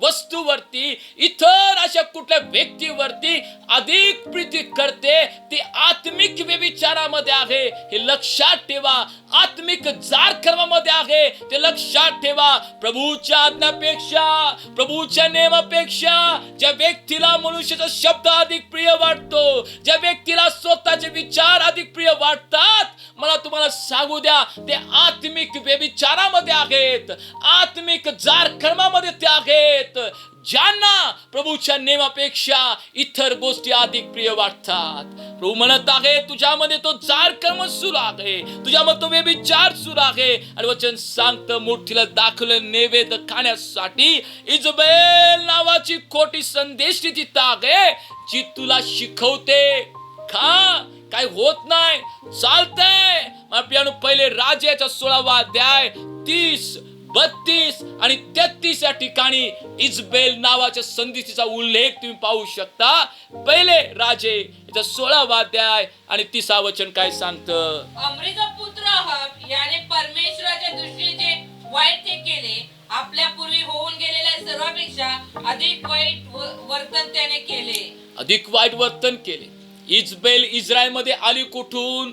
वस्तूवरती, इतर अशा कुठल्या व्यक्तीवरती अधिक प्रीती करते, ती आत्मिक व्यभिचारामध्ये आहे हे लक्षात ठेवा. आत्मिक जार कर्मामध्ये आहे ते लक्षात ठेवा. प्रभूच्या आज्ञापेक्षा, प्रभूच्या नियमापेक्षा ज्या व्यक्तीला मनुष्याचा शब्द अधिक प्रिय वाटतो, ज्या व्यक्तीला स्वतःचे विचार अधिक प्रिय वाटतात, मला तुम्हाला सांगू द्या, ते आत्मिक व्यभिचारामध्ये आहेत, आत्मिक जार कर्मामध्ये ते आहेत, ज्यांना प्रभूच्या नियमापेक्षा इतर गोष्टी अधिक प्रिय वाटतात. प्रभू म्हणत आहे तुझ्यामध्ये तो जार कर्म सुरू आहे, तुझ्यामध्ये तो व्यभिचार सुरू आहे. आणि वचन सांगतं मूर्तीला दाखवलं नैवेद्य खाण्यासाठी इजबेल नावाची खोटी संदेशी तिथं आहे, जी तुला शिकवते खा, काय होत नाही, चालतंय. आपल्याला पहिले राजाचा 16वा अध्याय 30, 32 आणि 33 या ठिकाणी इजबेल नावाच्या संदेशीचा उल्लेख तुम्ही पाहू शकता. पहिले राजे याचा 16वा अध्याय आणि 30 वचन काय सांगतं. अमरीचा पुत्र अहाब याने परमेश्वराच्या दृष्टीने जे वाईट ते केले, आपल्या पूर्वी होऊन गेलेल्या सर्वांपेक्षा अधिक वाईट वर्तन त्याने केले. अधिक वाईट वर्तन केले. इजबेल इस्रायलमध्ये आली कुठून?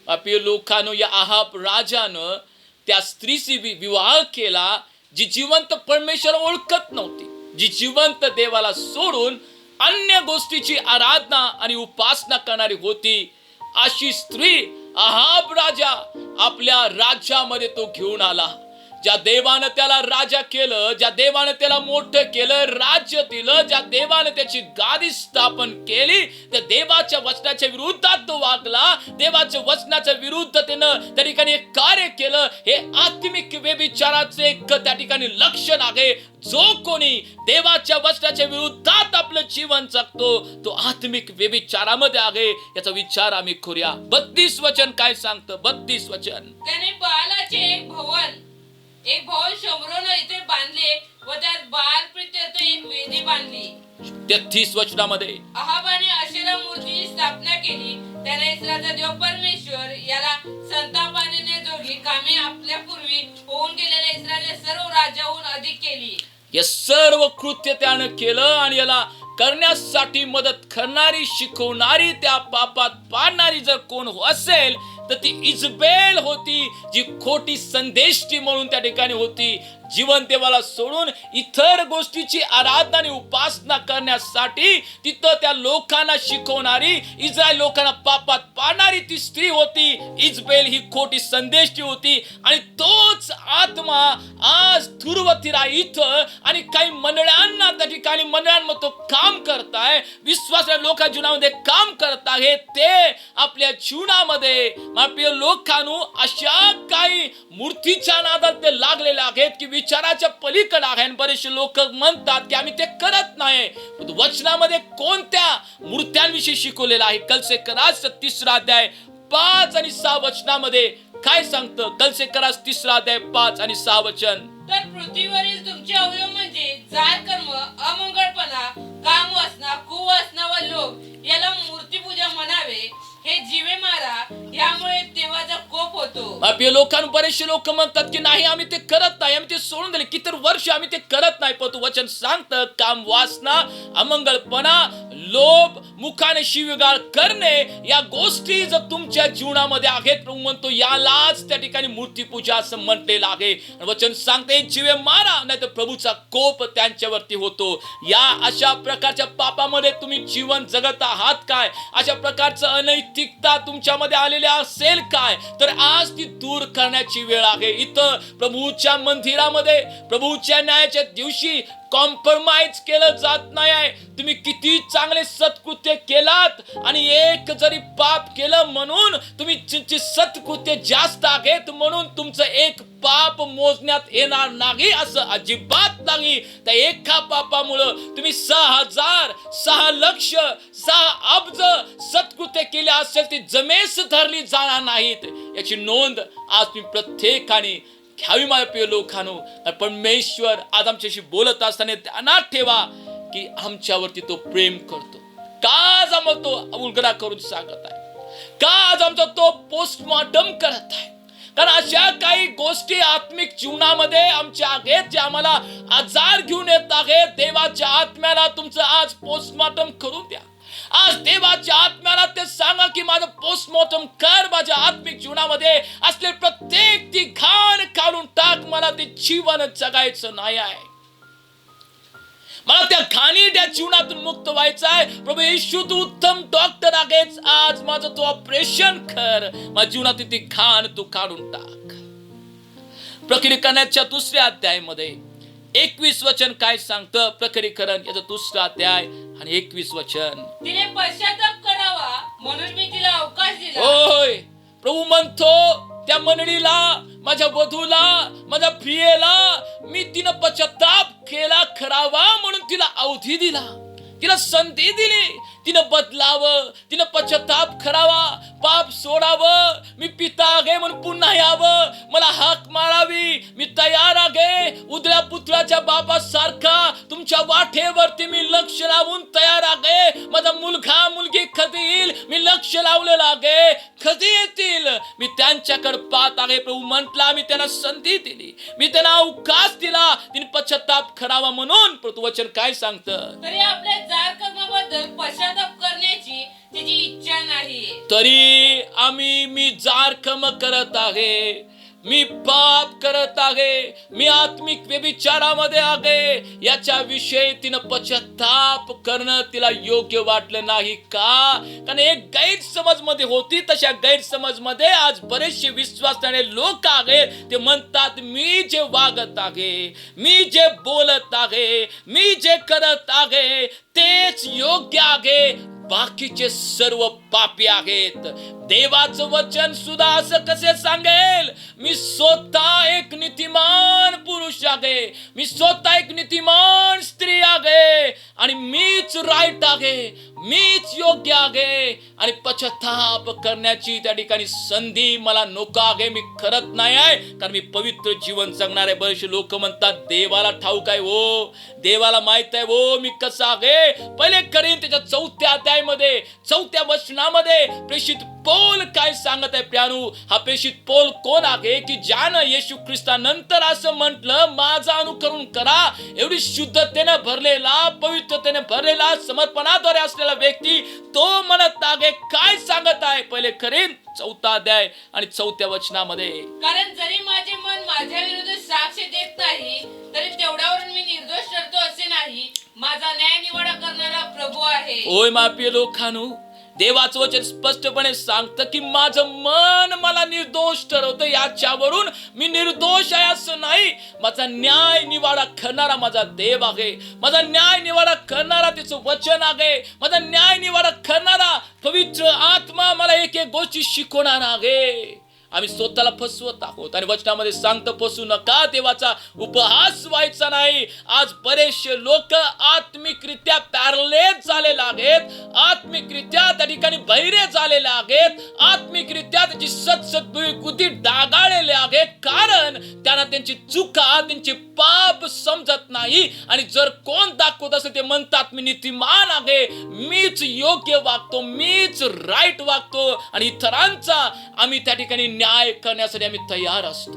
आपल्या लोकांनो, या अहाब राजानं त्या स्त्रीशी विवाह केला, जी जिवंत परमेश्वर ओळखत नव्हती, जी जिवंत देवाला सोडून अन्य गोष्टीची आराधना आणि उपासना करणारी होती. अशी स्त्री अहाब राजा आपल्या राज्यामध्ये तो घेऊन आला. ज्या देवानं त्याला राजा केलं, ज्या देवानं त्याला मोठं केलं, राज्य दिलं, ज्या देवानं त्याची गादी स्थापन केली, त्या देवाच्या वचनाच्या विरुद्धात तो वागला, देवाच्या वचनाच्या विरुद्ध त्यानं त्या ठिकाणी एक कार्य केलं. हे आत्मिक व्यभिचाराचे एक त्या ठिकाणी लक्षण आहे. जो कोणी देवाच्या वचनाच्या विरुद्धात आपलं जीवन जगतो, तो आत्मिक व्यभिचारामध्ये आहे. याचा विचार आम्ही करूया. 32 वचन काय सांगतं. 32 वचन. त्याने बालाचे एक भवन शोम्रोन इथे बांधले व त्यात बाल प्रीत्यर्थ एक वेदी बांधली. 33 वचनामध्ये अहाबाने अशेरा मूर्तीची स्थापना केली. त्याने इस्रायलचा देव परमेश्वर याला संतापाने जोगी कामे आपल्या पूर्वी होऊन गेलेल्या इस्रायलच्या सर्व राज्याहून अधिक केली. हे सर्व कृत्य त्यानं केलं आणि याला करण्यासाठी मदत करणारी, शिकवणारी, त्या पापात पाडणारी जर कोण असेल तर ती इजबेल होती, जी खोटी संदेष्टी म्हणून त्या ठिकाणी होती. जीवन देवाला सोडून इतर गोष्टीची आराधना आणि उपासना करण्यासाठी तिथं त्या लोकांना शिकवणारी, इस्रायल लोकांना पापात पाडणारी ती स्त्री होती. इजबेल ही खोटी संदेष्टी होती. आणि तोच आत्मा आज तुर्वतीरा इथं आणि काही मंडळांना त्या ठिकाणी मंडळांमध्ये तो काम करताय, विश्वासल्या लोकांच्या जीवनामध्ये काम करत आहे. ते आपल्या जीवनामध्ये आपल्या लोकांनो अशा काही मूर्तीच्या नादात ते लागलेले आहेत की विचाराच्या पलीकडे आहे. बरेचसे लोक म्हणतात की आम्ही ते करत नाही. वचनामध्ये कोणत्या मूर्त्यांविषयी शिकवलेलं आहे? कलसेकरास 3 अध्याय 5 आणि 6 वचनामध्ये काय सांगतं? कलसेकरास 3 अध्याय 5 आणि 6 वचन. तर पृथ्वीवरील तुमचे अवयव म्हणजे जार कर्म, अमंगळपणा, कामवासना, कुवासना व लोभ याला मूर्तीपूजा म्हणावे. हे जीवे मारा, यामुळे देवाचा कोप होतो. आपल्या लोकांना बरेचसे लोक म्हणतात की नाही आम्ही ते करत नाही, आम्ही ते सोडून दिले, किती वर्ष आम्ही ते करत नाही. पण वचन सांगतं काम वासना, अमंगळपणा, लोभ, मुखाने शिवीगाळ करणे, या गोष्टी जर तुमच्या जीवनामध्ये आहेत, प्रभू म्हणतो यालाच त्या ठिकाणी मूर्तीपूजा असं म्हटलेलं आहे. वचन सांगते जीवे मारा, नाही तर प्रभूचा कोप त्यांच्यावरती होतो. या अशा प्रकारच्या पापामध्ये तुम्ही जीवन जगत आहात काय? अशा प्रकारचं अनैतिकता तुमच्यामध्ये आलेली असेल काय? तर आज ती दूर करण्याची वेळ आहे. इथं प्रभूच्या मंदिरामध्ये प्रभूच्या न्यायाच्या दिवशी कॉम्प्रोमाइज केलं जात नाही आहे. तुम्ही किती चांगले सत्कृत्य केलात आणि एक जरी पाप केलं म्हणून तुमची सत्कृत्य जास्त आहेत म्हणून तुमचं एक पाप मोजण्यात येणार नाही, असं अजिबात नाही. त्या एका पापामुळं तुम्ही 6,000, 6,00,000, 6 अब्ज सत्कृत्य केले असेल ती जमेस धरली जाणार नाहीत. याची नोंद आज तुम्ही प्रत्येकाने घ्यावी. माझ्या प्रिय लोकांनो, परमेश्वर आज आमच्याशी बोलत असताना ध्यानात ठेवा की आमच्यावरती तो प्रेम करतो. का आज आम्हाला तो उलगडा करून सांगत आहे? का आज आमचा तो पोस्टमॉर्टम करत आहे? कारण अशा काही गोष्टी आत्मिक जीवनामध्ये आमच्या आहेत जे आम्हाला आजार घेऊन येत आहेत. देवाच्या आत्म्याला तुमचं आज पोस्टमॉर्टम करून द्या. आज देवाच्या आत्म्याला ते सांगा की माझं पोस्टमॉर्टम कर. माझ्या आत्मिक जीवनामध्ये असले प्रत्येक ती घाण काढून टाक. मला ते जीवन जगायचं नाही आहे. मला त्या घाणीच्या जीवनातून मुक्त व्हायचं आहे. प्रभू येशू तू उत्तम डॉक्टर आहेस. आज माझं तू ऑपरेशन कर. माझ्या जीवनातील ती घाण तू काढून टाक. प्रकटीकरणाच्या 2ऱ्या अध्यायामध्ये 21 वचन काय सांगतं? प्रकटीकरण याचा 2रा अध्याय आणि 21 वचन. तिने पश्चाताप करावा म्हणून मी तिला अवकाश दिला. होय, प्रभू म्हणतो त्या मंडळीला, माझ्या वधूला, माझ्या प्रियेला मी तिनं पश्चाताप केला करावा म्हणून तिला अवधी दिला, तिला संधी दिली. तिनं बदलावं, तिनं पश्चाताप करावा, पाप सोडावं. मी पिता आहे म्हणून पुन्हा यावं, मला हाक मारावी. मी तयार आहे उद्या पुत्राच्या बापासारखा तुमच्या वाटेवरती मी लक्ष लावून तयार आहे. माझा मुलगा मुलगी कधी येईल मी लक्ष लावलेलं आहे. कधी येतील मी त्यांच्याकडे पाहत आहे. प्रभू म्हटला मी त्यांना संधी दिली, मी त्यांना अवकाश दिला. तिने पश्चाताप करावा म्हणून. प्रभू वचन काय सांगतं? तरी आपल्या जार कर्माबद्दल पश्चाताप करण्याची तिची इच्छा नाही. तरी मी जारकम करत आहे, मी पाप करत आहे, मी आत्मिक व्यभिचारामध्ये आहे. याच्या विषयी तिनं पश्चाताप करणं तिला योग्य वाटलं नाही. का? कारण एक गैरसमज मध्ये होती. तशा गैरसमज मध्ये आज बरेचसे विश्वासणारे लोक आहेत. ते म्हणतात मी जे वागत आहे, मी जे बोलत आहे, मी जे करत आहे तेच योग्य आहे, बाकीचे सर्व पापी आहेत. देवाचं वचन सुद्धा असं कसे सांगेल? मी स्वतः एक नीतिमान पुरुष आहे, मी स्वतः एक नीतिमान स्त्री आहे आणि मीच राईट आहे, मीच योग्य आहे. आणि पश्चाताप करण्याची त्या ठिकाणी संधी मला नको आहे. मी करत नाही आहे कारण मी पवित्र जीवन जगणारे. बरेचसे लोक म्हणतात देवाला ठाऊक आहे हो, देवाला माहित आहे हो मी कसं आहे. पहिले करीन त्याच्या 4थ्या अध्यायामध्ये 4थ्या वचनामध्ये प्रेषित पौल काय सांगत आहे प्रियानू? हा प्रेषित पौल कोण आहे की ज्यानं येशू ख्रिस्तानंतर असं म्हटलं माझं अनुकरण करा. एवढी शुद्धतेने भरलेला, पवित्रतेने भरलेला, समर्पणाद्वारे असलेला व्यक्ती तो म्हणत आहे. काय सांगत आहे? पहिले करीन 4था अध्याय आणि 4थ्या वचनामध्ये. कारण जरी माझे मन माझ्या विरुद्ध साक्ष देत नाही तरी तेवढ्यावरून मी निर्दोष ठरतो असे नाही. माझा न्याय निवाडा करणारा प्रभू आहे. ओय माप्रिय लोकांनो, देवाचं वचन स्पष्टपणे सांगतं की माझं मन मला निर्दोष ठरवतं. याच्यावरून मी निर्दोष आहे असं नाही. माझा न्याय निवाडा करणारा माझा देव आहे, माझा न्याय निवाडा करणारा त्याचं वचन आहे, माझा न्याय निवाडा करणारा पवित्र आत्मा मला एक एक गोष्टी शिकवणार आहे. आम्ही स्वतःला फसवत आहोत आणि वचनामध्ये सांगतं फसू नका, देवाचा उपहास व्हायचा नाही. आज बरेचसे लोक आत्मिकरित्या पॅरलेज झालेले आहेत, आत्मिकरित्या त्या ठिकाणी बहिरे झालेले आहेत, आत्मिकरित्या त्याची सद्बुद्धी डागाळलेले आहेत. कारण त्यांना त्यांची चुका, त्यांचे पाप समजत नाही. आणि जर कोण दाखवत असेल ते म्हणतात मी नीतिमान आहे, मीच योग्य वागतो, मीच राईट वागतो आणि इतरांचा आम्ही त्या ठिकाणी न्याय करण्यासाठी आम्ही तयार असतो.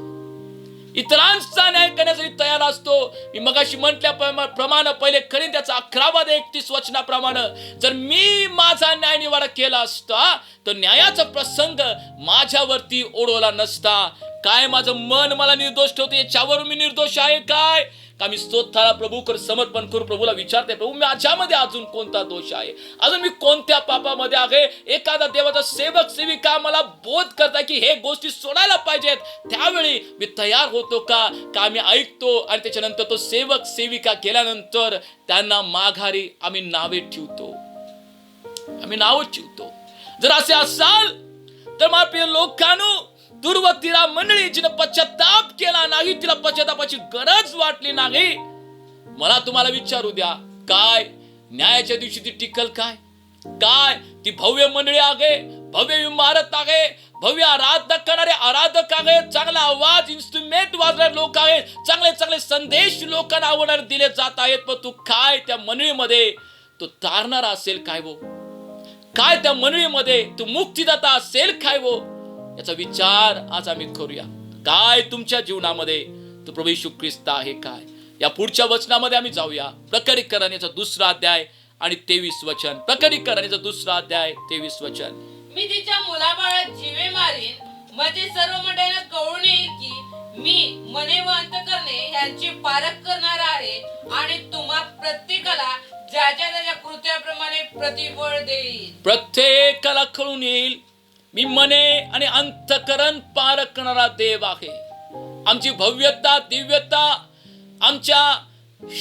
इतरांचा न्याय करण्यासाठी तयार असतो. मी मगाशी म्हटल्याप्रमाणे पहिले कोरिंथ्याचा 11:31 वचनाप्रमाणे जर मी माझा न्याय निवाडा केला असता तर न्यायाचा प्रसंग माझ्यावरती ओढवला नसता. काय माझं मन मला निर्दोष ठेवते, याच्यावरून मी निर्दोष आहे काय? का मी स्वतःला प्रभूकडे समर्पण करून प्रभूला विचारते, प्रभू माझ्यामध्ये अजून कोणता दोष आहे, अजून मी कोणत्या पापामध्ये आहे? एखादा देवाचा सेवक सेविका मला बोध करता की हे गोष्टी सोडायला पाहिजेत, त्यावेळी मी तयार होतो का मी ऐकतो आणि त्याच्यानंतर तो सेवक सेविका गेल्यानंतर त्यांना माघारी आम्ही नावे ठेवतो. जर असे असाल तर माझ्या प्रिय लोकांनो, दुर्वतीला मंडळी जिनं पश्चाताप केला नाही, तिला पश्चातापाची गरज वाटली नाही, मला तुम्हाला विचारू द्या, काय न्यायाच्या दिवशी ती टिकल काय ती भव्य मंडळी आहे, भव्य इमारत आहे, भव्य आराधना करणारे आराधक आहेत, चांगला आवाज इन्स्ट्रुमेंट वाजणारे लोक आहेत, चांगले संदेश लोकांना आवडणारे दिले जात आहेत, पण तू काय त्या मंडळीमध्ये तो तारणारा असेल काय वो? काय त्या मंडळीमध्ये तू मुक्तिदाता असेल काय वो? याचा विचार आज आम्ही करूया. काय तुमच्या जीवनामध्ये तो प्रभू येशू ख्रिस्त आहे काय? या पुढच्या वचनामध्ये आम्ही जाऊया. प्रकटीकरण याचा 2 अध्याय आणि 23 वचन. प्रकटीकरण याचा 2 अध्याय 23 वचन. मी तिच्या मुलाबाळात जीवे मारीन, म्हणजे सर्व मंडळींना कळून येईल की मी मने व अंतकरणे यांची पारख करणार आहे आणि तुम्हा प्रत्येकाला ज्याच्या त्याच्या कृत्याप्रमाणे प्रतिफळ देईल. प्रत्येकाला कळून येईल मी मने आणि अंतकरण पारख करणारा देव आहे. आमची भव्यता दिव्यता आमच्या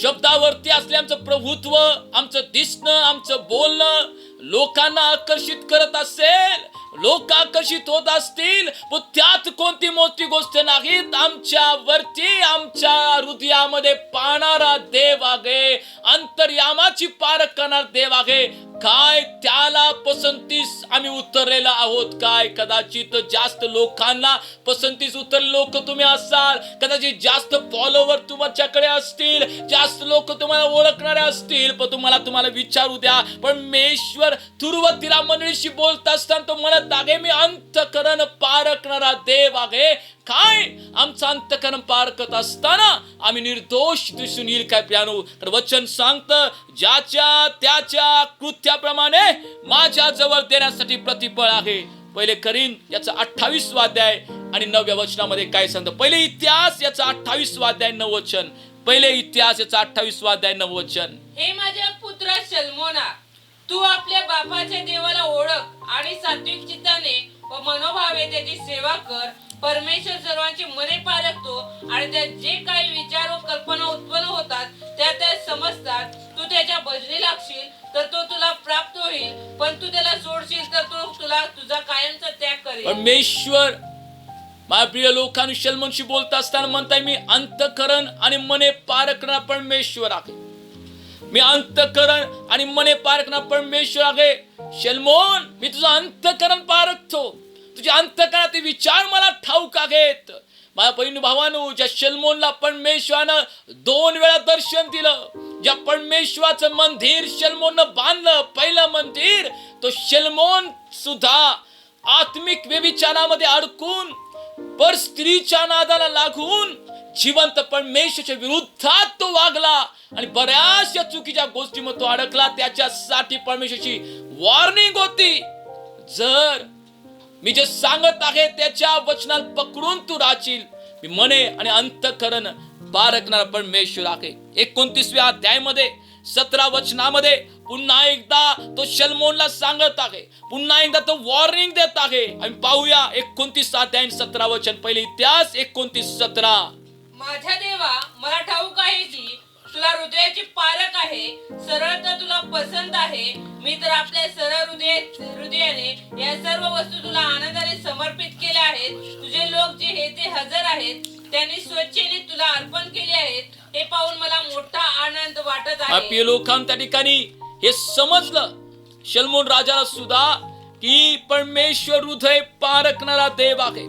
शब्दावरती असले आमचं प्रभुत्व, आमचं दिसणं, आमचं बोलणं लोकांना आकर्षित करत असेल, लोक आकर्षित होत असतील, पण त्यात कोणती मोठी गोष्ट नाहीत. आमच्यावरती आमच्या हृदयामध्ये पाहणारा देव आहे, अंतर्यामाची पारख करणारा देव आहे. काय त्याला पसंतीस आम्ही उतरलेला आहोत काय? कदाचित जास्त लोकांना पसंतीस उतरले लोक तुम्ही असाल, कदाचित जास्त फॉलोवर तुमच्याकडे असतील, जास्त लोक तुम्हाला ओळखणारे असतील, पण तुम्हाला विचारू द्या, परमेश्वर तुर्वतीला मंडळीशी बोलत असताना तो म्हणत आहे मी अंतकरण पारखणारा देव आहे. काय आमचं अंतकरण पारखत असताना आम्ही निर्दोष दिसून येईल काय प्रियानो? तर वचन सांगतं ज्याच्या त्याच्या कृत्याप्रमाणे माझ्या जवळ देण्यासाठी प्रतिफळ आहे. पहिले कोरिंथ याचा 28 अध्याय आणि 9 वचनामध्ये काय सांगतं? पहिले इतिहास याचा 28 अध्याय 9 वचन. पहिले इतिहास याचा 28 अध्याय 9 वचन. हे माझ्या पुत्रा शल्मोना, तू आपल्या बापाच्या देवाला ओळख आणि सात्विक चित्ताने व मनोभावे त्याची सेवा कर. परमेश्वर सर्वांची मने पारखतो आणि त्यात जे काही विचार व कल्पना उत्पन्न होतात त्या समजतात. तू त्याच्या भजनी लागशील तर तो तुला प्राप्त होईल, पण तू त्याला सोडशील तर तो तुला तुझा कायमचा त्याग करेल. परमेश्वर माझ्या प्रिय लोकांनी शल्मोनशी बोलत असताना म्हणताय मी अंतकरण आणि मने पारखणारा परमेश्वर आहे. मी अंतकरण आणि मने पारखणारा परमेश्वर आहे. शल्मोन, मी तुझं अंतकरण पारखतो, तुझे अंतकरणातील विचार मला ठाऊक आहेत. माझ्या बहिणी भावांनो, ज्या शल्मोनला परमेश्वरानं 2 वेळा दर्शन दिलं, ज्या परमेश्वराचं मंदिर शल्मोननं बांधलं, पहिलं मंदिर, तो शल्मोन सुद्धा आत्मिक व्यभिचारामध्ये अडकून पर स्त्रीच्या नादाला लागून जिवंत परमेश्वराच्या विरुद्धात तो वागला आणि बऱ्याचशा चुकीच्या गोष्टीमध्ये तो अडकला. त्याच्यासाठी परमेश्वराची वॉर्निंग होती, जर मी जे सांगत आहे त्याच्या वचनाला पकडून तू राहशील, मी मने आणि अंतकरण पारखणारा परमेश्वर आहे. 29व्या अध्यायामध्ये 17 वचनामध्ये पुन्हा एकदा तो शल्मोनला सांगत आहे, पुन्हा एकदा तो वॉर्निंग देत आहे. आम्ही पाहूया 29 अध्याय 17 वचन. पहिले इतिहास 29:17. माझ्या देवा, मला ठाऊक आहे की तुला हृदयाची पारख आहे, सरळता तुला पसंत आहे. मी तर आपल्या सरळ हृदयाने या सर्व वस्तू तुला आनंदाने समर्पित केल्या आहेत. तुझे लोक जे हे ते हजर आहेत, त्यांनी स्वच्छेने तुला अर्पण केले आहेत. हे पाहून मला मोठा आनंद वाटत आहे. आपल्या लोकांना त्या ठिकाणी हे समजलं, शल्मोन राजाला सुद्धा, की परमेश्वर हृदय पारखणारा देव आहे.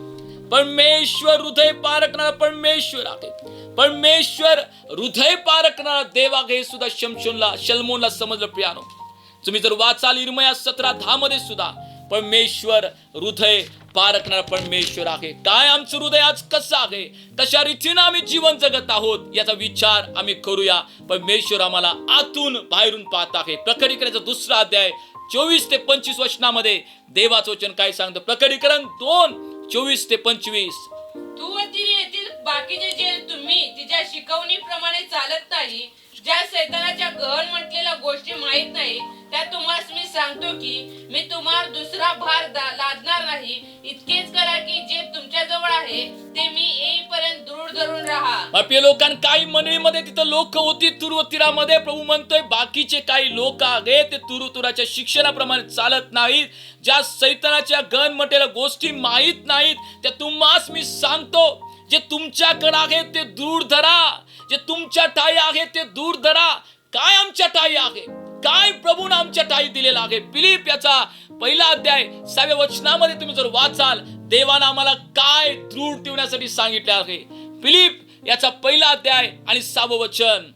परमेश्वर हृदय पारखणारा परमेश्वर आहे. परमेश्वर हृदय पारखणारा देव आहे हे सुद्धा शल्मोनला समजलं प्रियानो. तुम्ही जर वाचाल इर्मया 17:10 मध्ये सुद्धा परमेश्वर हृदय पारखणारा परमेश्वर आहे. काय आमचं हृदय आज कसं आहे, कशा रीतीनं आम्ही जीवन जगत आहोत याचा विचार आम्ही करूया. परमेश्वर आम्हाला आतून बाहेरून पाहत आहे. प्रकटीकरणाचा 2 अध्याय 24 ते 25 वचनामध्ये देवाचं वचन काय सांगतं. प्रकटीकरण 2:24 ते 25. तू व तिने येथील बाकीचे जे तुम्ही तिच्या शिकवणीप्रमाणे चालत नाही, ज्या सैतानाच्या गहन म्हटलेल्या गोष्टी माहित नाही, त्या तुम्हास मी सांगतो की मी तुम्हाला दुसरा भार लादणार नाही. इतकेच करा की जे तुमच्या जवळ आहे ते मी येईपर्यंत दृढ धरून राहा. आपल्या लोकांना काही मंडळीमध्ये तिथं लोक होती तुरुतीरामध्ये. प्रभू म्हणतोय बाकीचे काही लोक आहेत ते तुरुतुराच्या शिक्षणाप्रमाणे चालत नाहीत, ज्या सैतानाच्या गहन म्हटलेल्या गोष्टी माहित नाहीत, त्या तुम्हास मी सांगतो. जे तुमच्याकडे आहे ते दूर धरा, जे तुमच्या ठाई आहे ते दूर धरा. काय आमच्या ठाई आहे, काय प्रभूने आमच्या ठाई दिलेला आहे. फिलिप याचा 1 अध्याय 6व्या वचनामध्ये तुम्ही जर वाचाल, देवानं आम्हाला काय दृढ ठेवण्यासाठी सांगितले आहे. फिलिप याचा 1 अध्याय आणि 6वं वचन.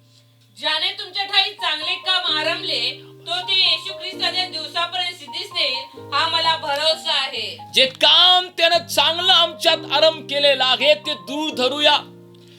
ज्याने तुमच्या ठाई चांगले काम आरंभले तो ते येशू ख्रिस्ताच्या दिवसापर्यंत सिद्धीस नेईल, हा मला भरोसा आहे. जे काम त्यानं चांगलं आमच्यात आरंभ केलेलं आहे ते दूर धरूया.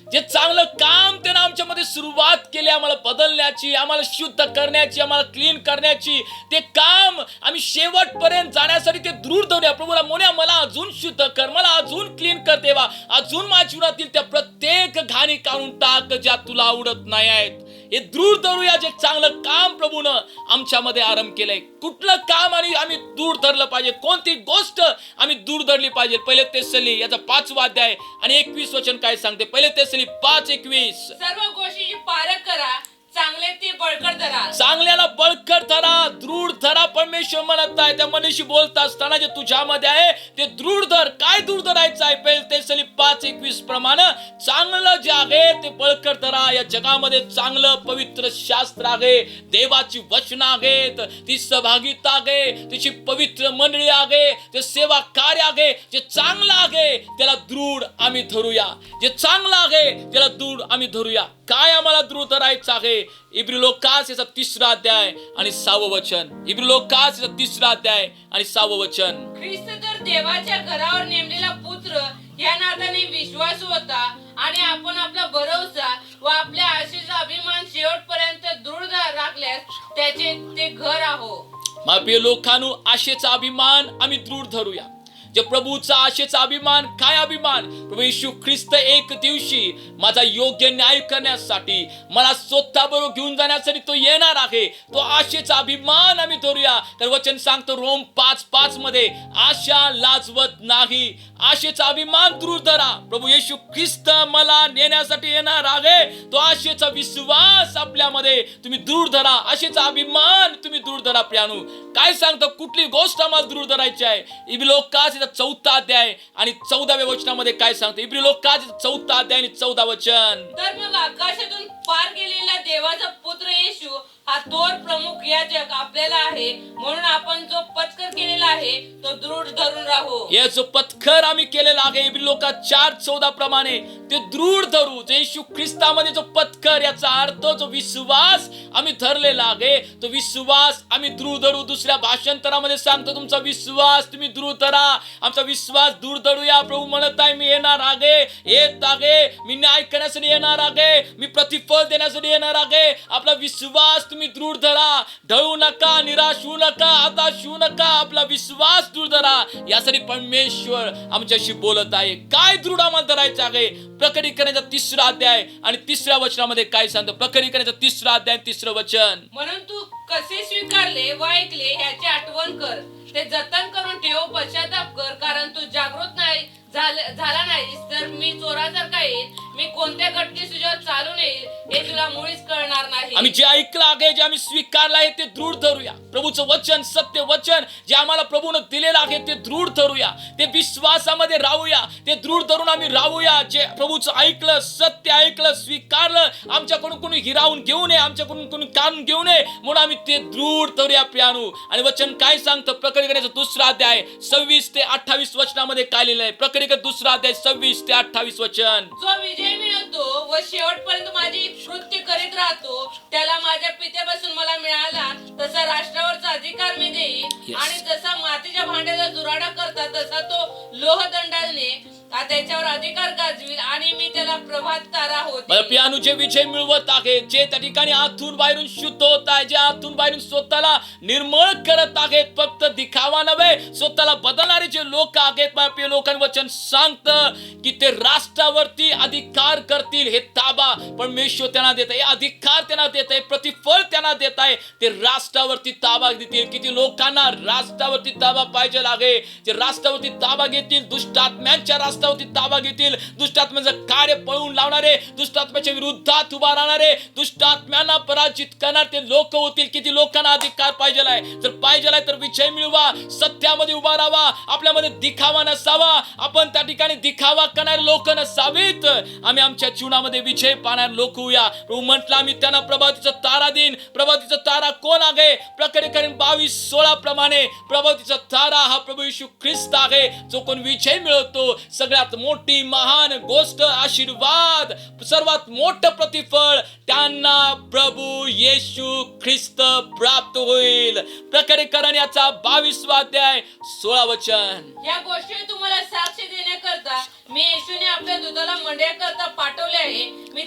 जे चांगलं काम त्यानं आमच्यामध्ये सुरुवात केली आम्हाला बदलण्याची, आम्हाला शुद्ध करण्याची, आम्हाला क्लीन करण्याची, ते काम आम्ही शेवटपर्यंत जाण्यासाठी ते दूर धरूया. प्रभूला म्हणूया मला अजून शुद्ध कर, मला अजून क्लीन कर देवा, अजून माझ्या जीवनातील त्या प्रत्येक घाणी काढून टाक ज्या तुला आवडत नाही आहेत. हे दूर धरूया जे चांगलं काम प्रभूनं आमच्यामध्ये आरंभ केलंय. कुठलं काम आणि आम्ही दूर धरलं पाहिजे, कोणती गोष्ट आम्ही दूर धरली पाहिजे. 1 तेसली याचा 5वा अध्याय आणि 21 वचन काय सांगते. 1 तेसली 5:21. सर्व गोष्टीची पारख करा, चांगले ते बळकट धरा. चांगल्याला बळकट धरा, दृढ धरा. परमेश्वर म्हणत आहे त्या मनुष्य बोलत असताना जे तुझ्यामध्ये आहे ते दृढ धर. काय दृढ धरायचं आहे. 1 तेसली 5:21 प्रमाणे चांगलं जे आहे ते बळकट धरा. या जगामध्ये चांगलं पवित्र शास्त्र आहे, देवाची वचन आहेत, ती सहभागिता आहे, तिची पवित्र मंडळी आहे, ते सेवा कार्य आहे. जे चांगलं आहे त्याला दृढ आम्ही धरूया. जे चांगलं आहे त्याला दृढ आम्ही धरूया. काय आम्हाला दृढ धरायचं आहे. इब्री लोकास याचा 3रा अध्याय आणि 6वं वचन. इब्री लोकास याचा 3रा अध्याय आणि 6वं वचन. ख्रिस्त तर देवाच्या घरावर नेमलेला पुत्र या नात्याने विश्वासू होता आणि आपण आपला भरोसा व आपल्या आशेचा अभिमान शेवटपर्यंत दृढ राखल्यास त्याचे ते घर आहो. माप्रिय लोकांनो, आशेचा अभिमान आम्ही दृढ धरूया. जे प्रभूचा आशेचा अभिमान. काय अभिमान. प्रभू येशू ख्रिस्त एक दिवशी माझा योग्य न्याय करण्यासाठी, मला स्वतःबरोबर घेऊन जाण्यासाठी तो येणार आहे. तो आशेचा अभिमान आम्ही धरूया. तर वचन सांगतो रोम 5:5 मध्ये, आशा लाजवत नाही. आशेचा अभिमान दृढ धरा. प्रभू येशू ख्रिस्त मला नेण्यासाठी येणार आहे. तो आशेचा विश्वास आपल्यामध्ये तुम्ही दृढ धरा. आशेचा अभिमान तुम्ही दृढ धरा. प्रियानो, काय सांगतो कुठली गोष्ट आम्हाला दृढ धरायची आहे. इब्री लोकास 4 अध्याय आणि 14व्या वचनामध्ये काय सांगतो. इब्री लोकास 4 अध्याय आणि 14 वचन. तर मग आकाशातून पार गेलेला देवाचा पुत्र येशू हा थोर प्रमुख याजक आपल्याला आहे, म्हणून आपण जो पत्कर केलेला आहे तो दृढ धरून राहू. हे जो पत्कर आम्ही केलेला आहे इब्री लोका 4:14 प्रमाणे ते दृढ धरू. येशू ख्रिस्तामध्ये जो पत्कर, याचा अर्थ जो विश्वास आम्ही धरलेला आहे तो विश्वास आम्ही दृढ धरू. दुसऱ्या भाषांतरामध्ये सांगतो तुमचा विश्वास तुम्ही दृढ धरा. आमचा विश्वास दृढ धरूया. प्रभू म्हणत आहे मी येणार आहे, येत आहे, मी न्याय करण्यासाठी येणार आहे, मी प्रतिफल देण्यासाठी येणार आहे. आपला विश्वास तुम्ही दृढ धरा. ढळू नका, निराश होऊ नका, हताश होऊ नका. आपला विश्वास दृढ धरा. यासाठी परमेश्वर आमच्याशी बोलत आहे. काय दृढ आम्हाला धरायचं आहे. प्रकटीकरणाचा 3रा अध्याय आणि 3ऱ्या वचनामध्ये काय सांगतो. प्रकटीकरणाचा 3रा अध्याय 3रं वचन. म्हणून तू कसे स्वीकारले व ऐकले ह्याची आठवण कर, ते जतन करून ठेव, पश्चाताप कर, कारण तू जागृत नाही झाला नाहीस तर मी चोरासारखा येईल, मी कोणत्या घटने तुझ्यावर चालून येईल हे तुला मुळीच कळणार नाही. आम्ही जे ऐकलं आहे, जे आम्ही स्वीकारलं आहे ते दृढ धरूया. प्रभूचं वचन, सत्य वचन जे आम्हाला प्रभूनं दिलेलं आहे ते दृढ धरूया. ते विश्वासामध्ये राहूया. ते दृढ धरून आम्ही राहूया. जे प्रभूचं ऐकलं, सत्य ऐकलं, स्वीकारलं, आमच्याकडून कोणी हिरावून घेऊ नये, आमच्याकडून कोणी काढून घेऊ नये, म्हणून आम्ही ते दृढ धरूया. प्रियानो, आणि वचन काय सांगतं. प्रकटीकरणाचा 2रा अध्याय 26 ते 28 वचनामध्ये काय लिहिलंय. प्रकटीकरण 2रा अध्याय 26 ते 28 वचन. जो विजय मिळवतो होतो व शेवटपर्यंत माझी कृत्य करीत राहतो त्याला माझ्या पित्यापासून मला मिळाला तसा राष्ट्रावरचा अधिकार मी देईन. Yes. आणि जसा मातीच्या भांड्याचा जुराडा करता तसा तो लोहदंडाने त्याच्यावर अधिकार गाजवील आणि मी त्याला प्रभात तारा होते. पियानू जे विजय मिळवत आहे, जे त्या ठिकाणी आतून बाहेरून शुद्ध होत आहे, जे आतून बाहेरून स्वतःला निर्मळ करत आहेत, फक्त दिखावा नव्हे स्वतःला बदलणारे जे लोक आहेत, माझ्या लोकांनी वचन सांगतं की ते राष्ट्रावरती अधिकार करतील. हे ताबा परमेश्वर त्यांना देत आहे, अधिकार त्यांना देत आहे, प्रतिफळ त्यांना देत आहे. ते राष्ट्रावरती ताबा देतील. किती लोकांना राष्ट्रावरती ताबा पाहिजे आहे, जे राष्ट्रावरती ताबा घेतील, दुष्टात्म्यांच्या राष्ट्रावरती ताबा घेतील, दुष्टात्म्याचं कार्य पळून लावणारे, दुष्टात्म्याच्या विरुद्धात उभा राहणारे, दुष्टात्म्यांना पराजित करणारे ते लोक होतील. किती लोकांना अधिकार पाहिजे आहे? जर पाहिजे आहे तर विजय मिळवा, सत्यामध्ये उभा राहावा, आपल्यामध्ये दिखावा नसावा, आपण त्या ठिकाणी दिखावा करणारे लोक नसावीत. आम्ही आमच्या जीवनामध्ये विजय पाहणारे लोक होऊया. प्रभू म्हटलं आम्ही त्यांना प्रभातीचा तारा देईन. प्रभातीचा तारा कोण आहे? प्रकटीकरण 22:16 प्रमाणे प्रभातीचा तारा हा प्रभू येशू ख्रिस्त आहे, जो कोण विजय मिळवतो. सगळ्यात मोठी महान गोष्ट, आशीर्वाद, सर्वात मोठं प्रतिफळ त्यांना प्रभू येशू ख्रिस्त प्राप्त होईल. प्रकटीकरण याचा 22 अध्याय 16 वचन. या गोष्टी तुम्हाला साक्ष देण्याकरता मी येशूने आपल्या दूताला मंडळाकरता पाठवले आहे. मी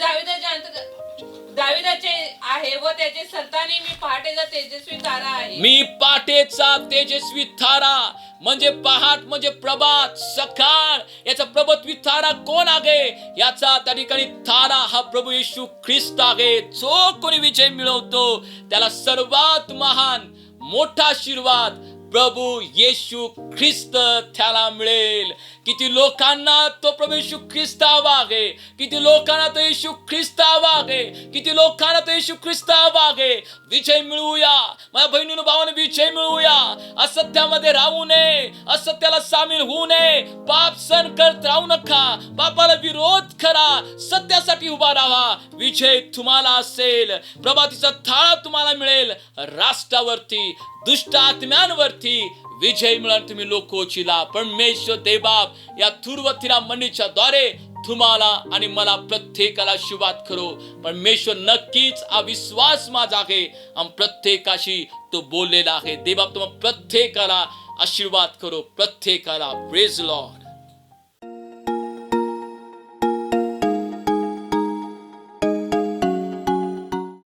दाविदाचे आहे व त्याचे संतानी मी पहाटेचा तेजस्वी तारा आहे. मी पहाटेचा तेजस्वी तारा म्हणजे पहाट म्हणजे प्रभात, सकाळ. याचा प्रभातवी तारा कोण आहे? याचा त्या ठिकाणी तारा हा प्रभू येशू ख्रिस्त आहे. जो कोणी विजय मिळवतो त्याला सर्वात महान मोठा आशीर्वाद प्रभू येशू ख्रिस्त त्याला मिळेल. किती लोकांना तो प्रभू येशू ख्रिस्त हवा आहे, किती लोकांना तो येशू ख्रिस्त हवा आहे, किती लोकांना तो येशू ख्रिस्त हवा आहे. विजय मिळवूया माझ्या बहिणीनं भावानं, विजय मिळवूया. असत्यामध्ये राहू नये, असत्याला सामील होऊ नये, पाप सण करत राहू नका, पापाला विरोध करा, सत्यासाठी उभा राहा. विजय तुम्हाला असेल, प्रभातीचा थाळा तुम्हाला मिळेल. राष्ट्रावरती, दुष्ट आत्म्यांवरती विजय मिळून तुम्ही लोक उचिला. परमेश्वर देवबाप या तुर्वतीरा मंडळीच्या द्वारे तुम्हाला आणि मला प्रत्येकाला आशीर्वाद करो. परमेश्वर नक्कीच हा विश्वास माझा आहे, प्रत्येकाशी तो बोललेला आहे. देवबाप तुम्हाला प्रत्येकाला आशीर्वाद करो, प्रत्येकाला. Praise Lord.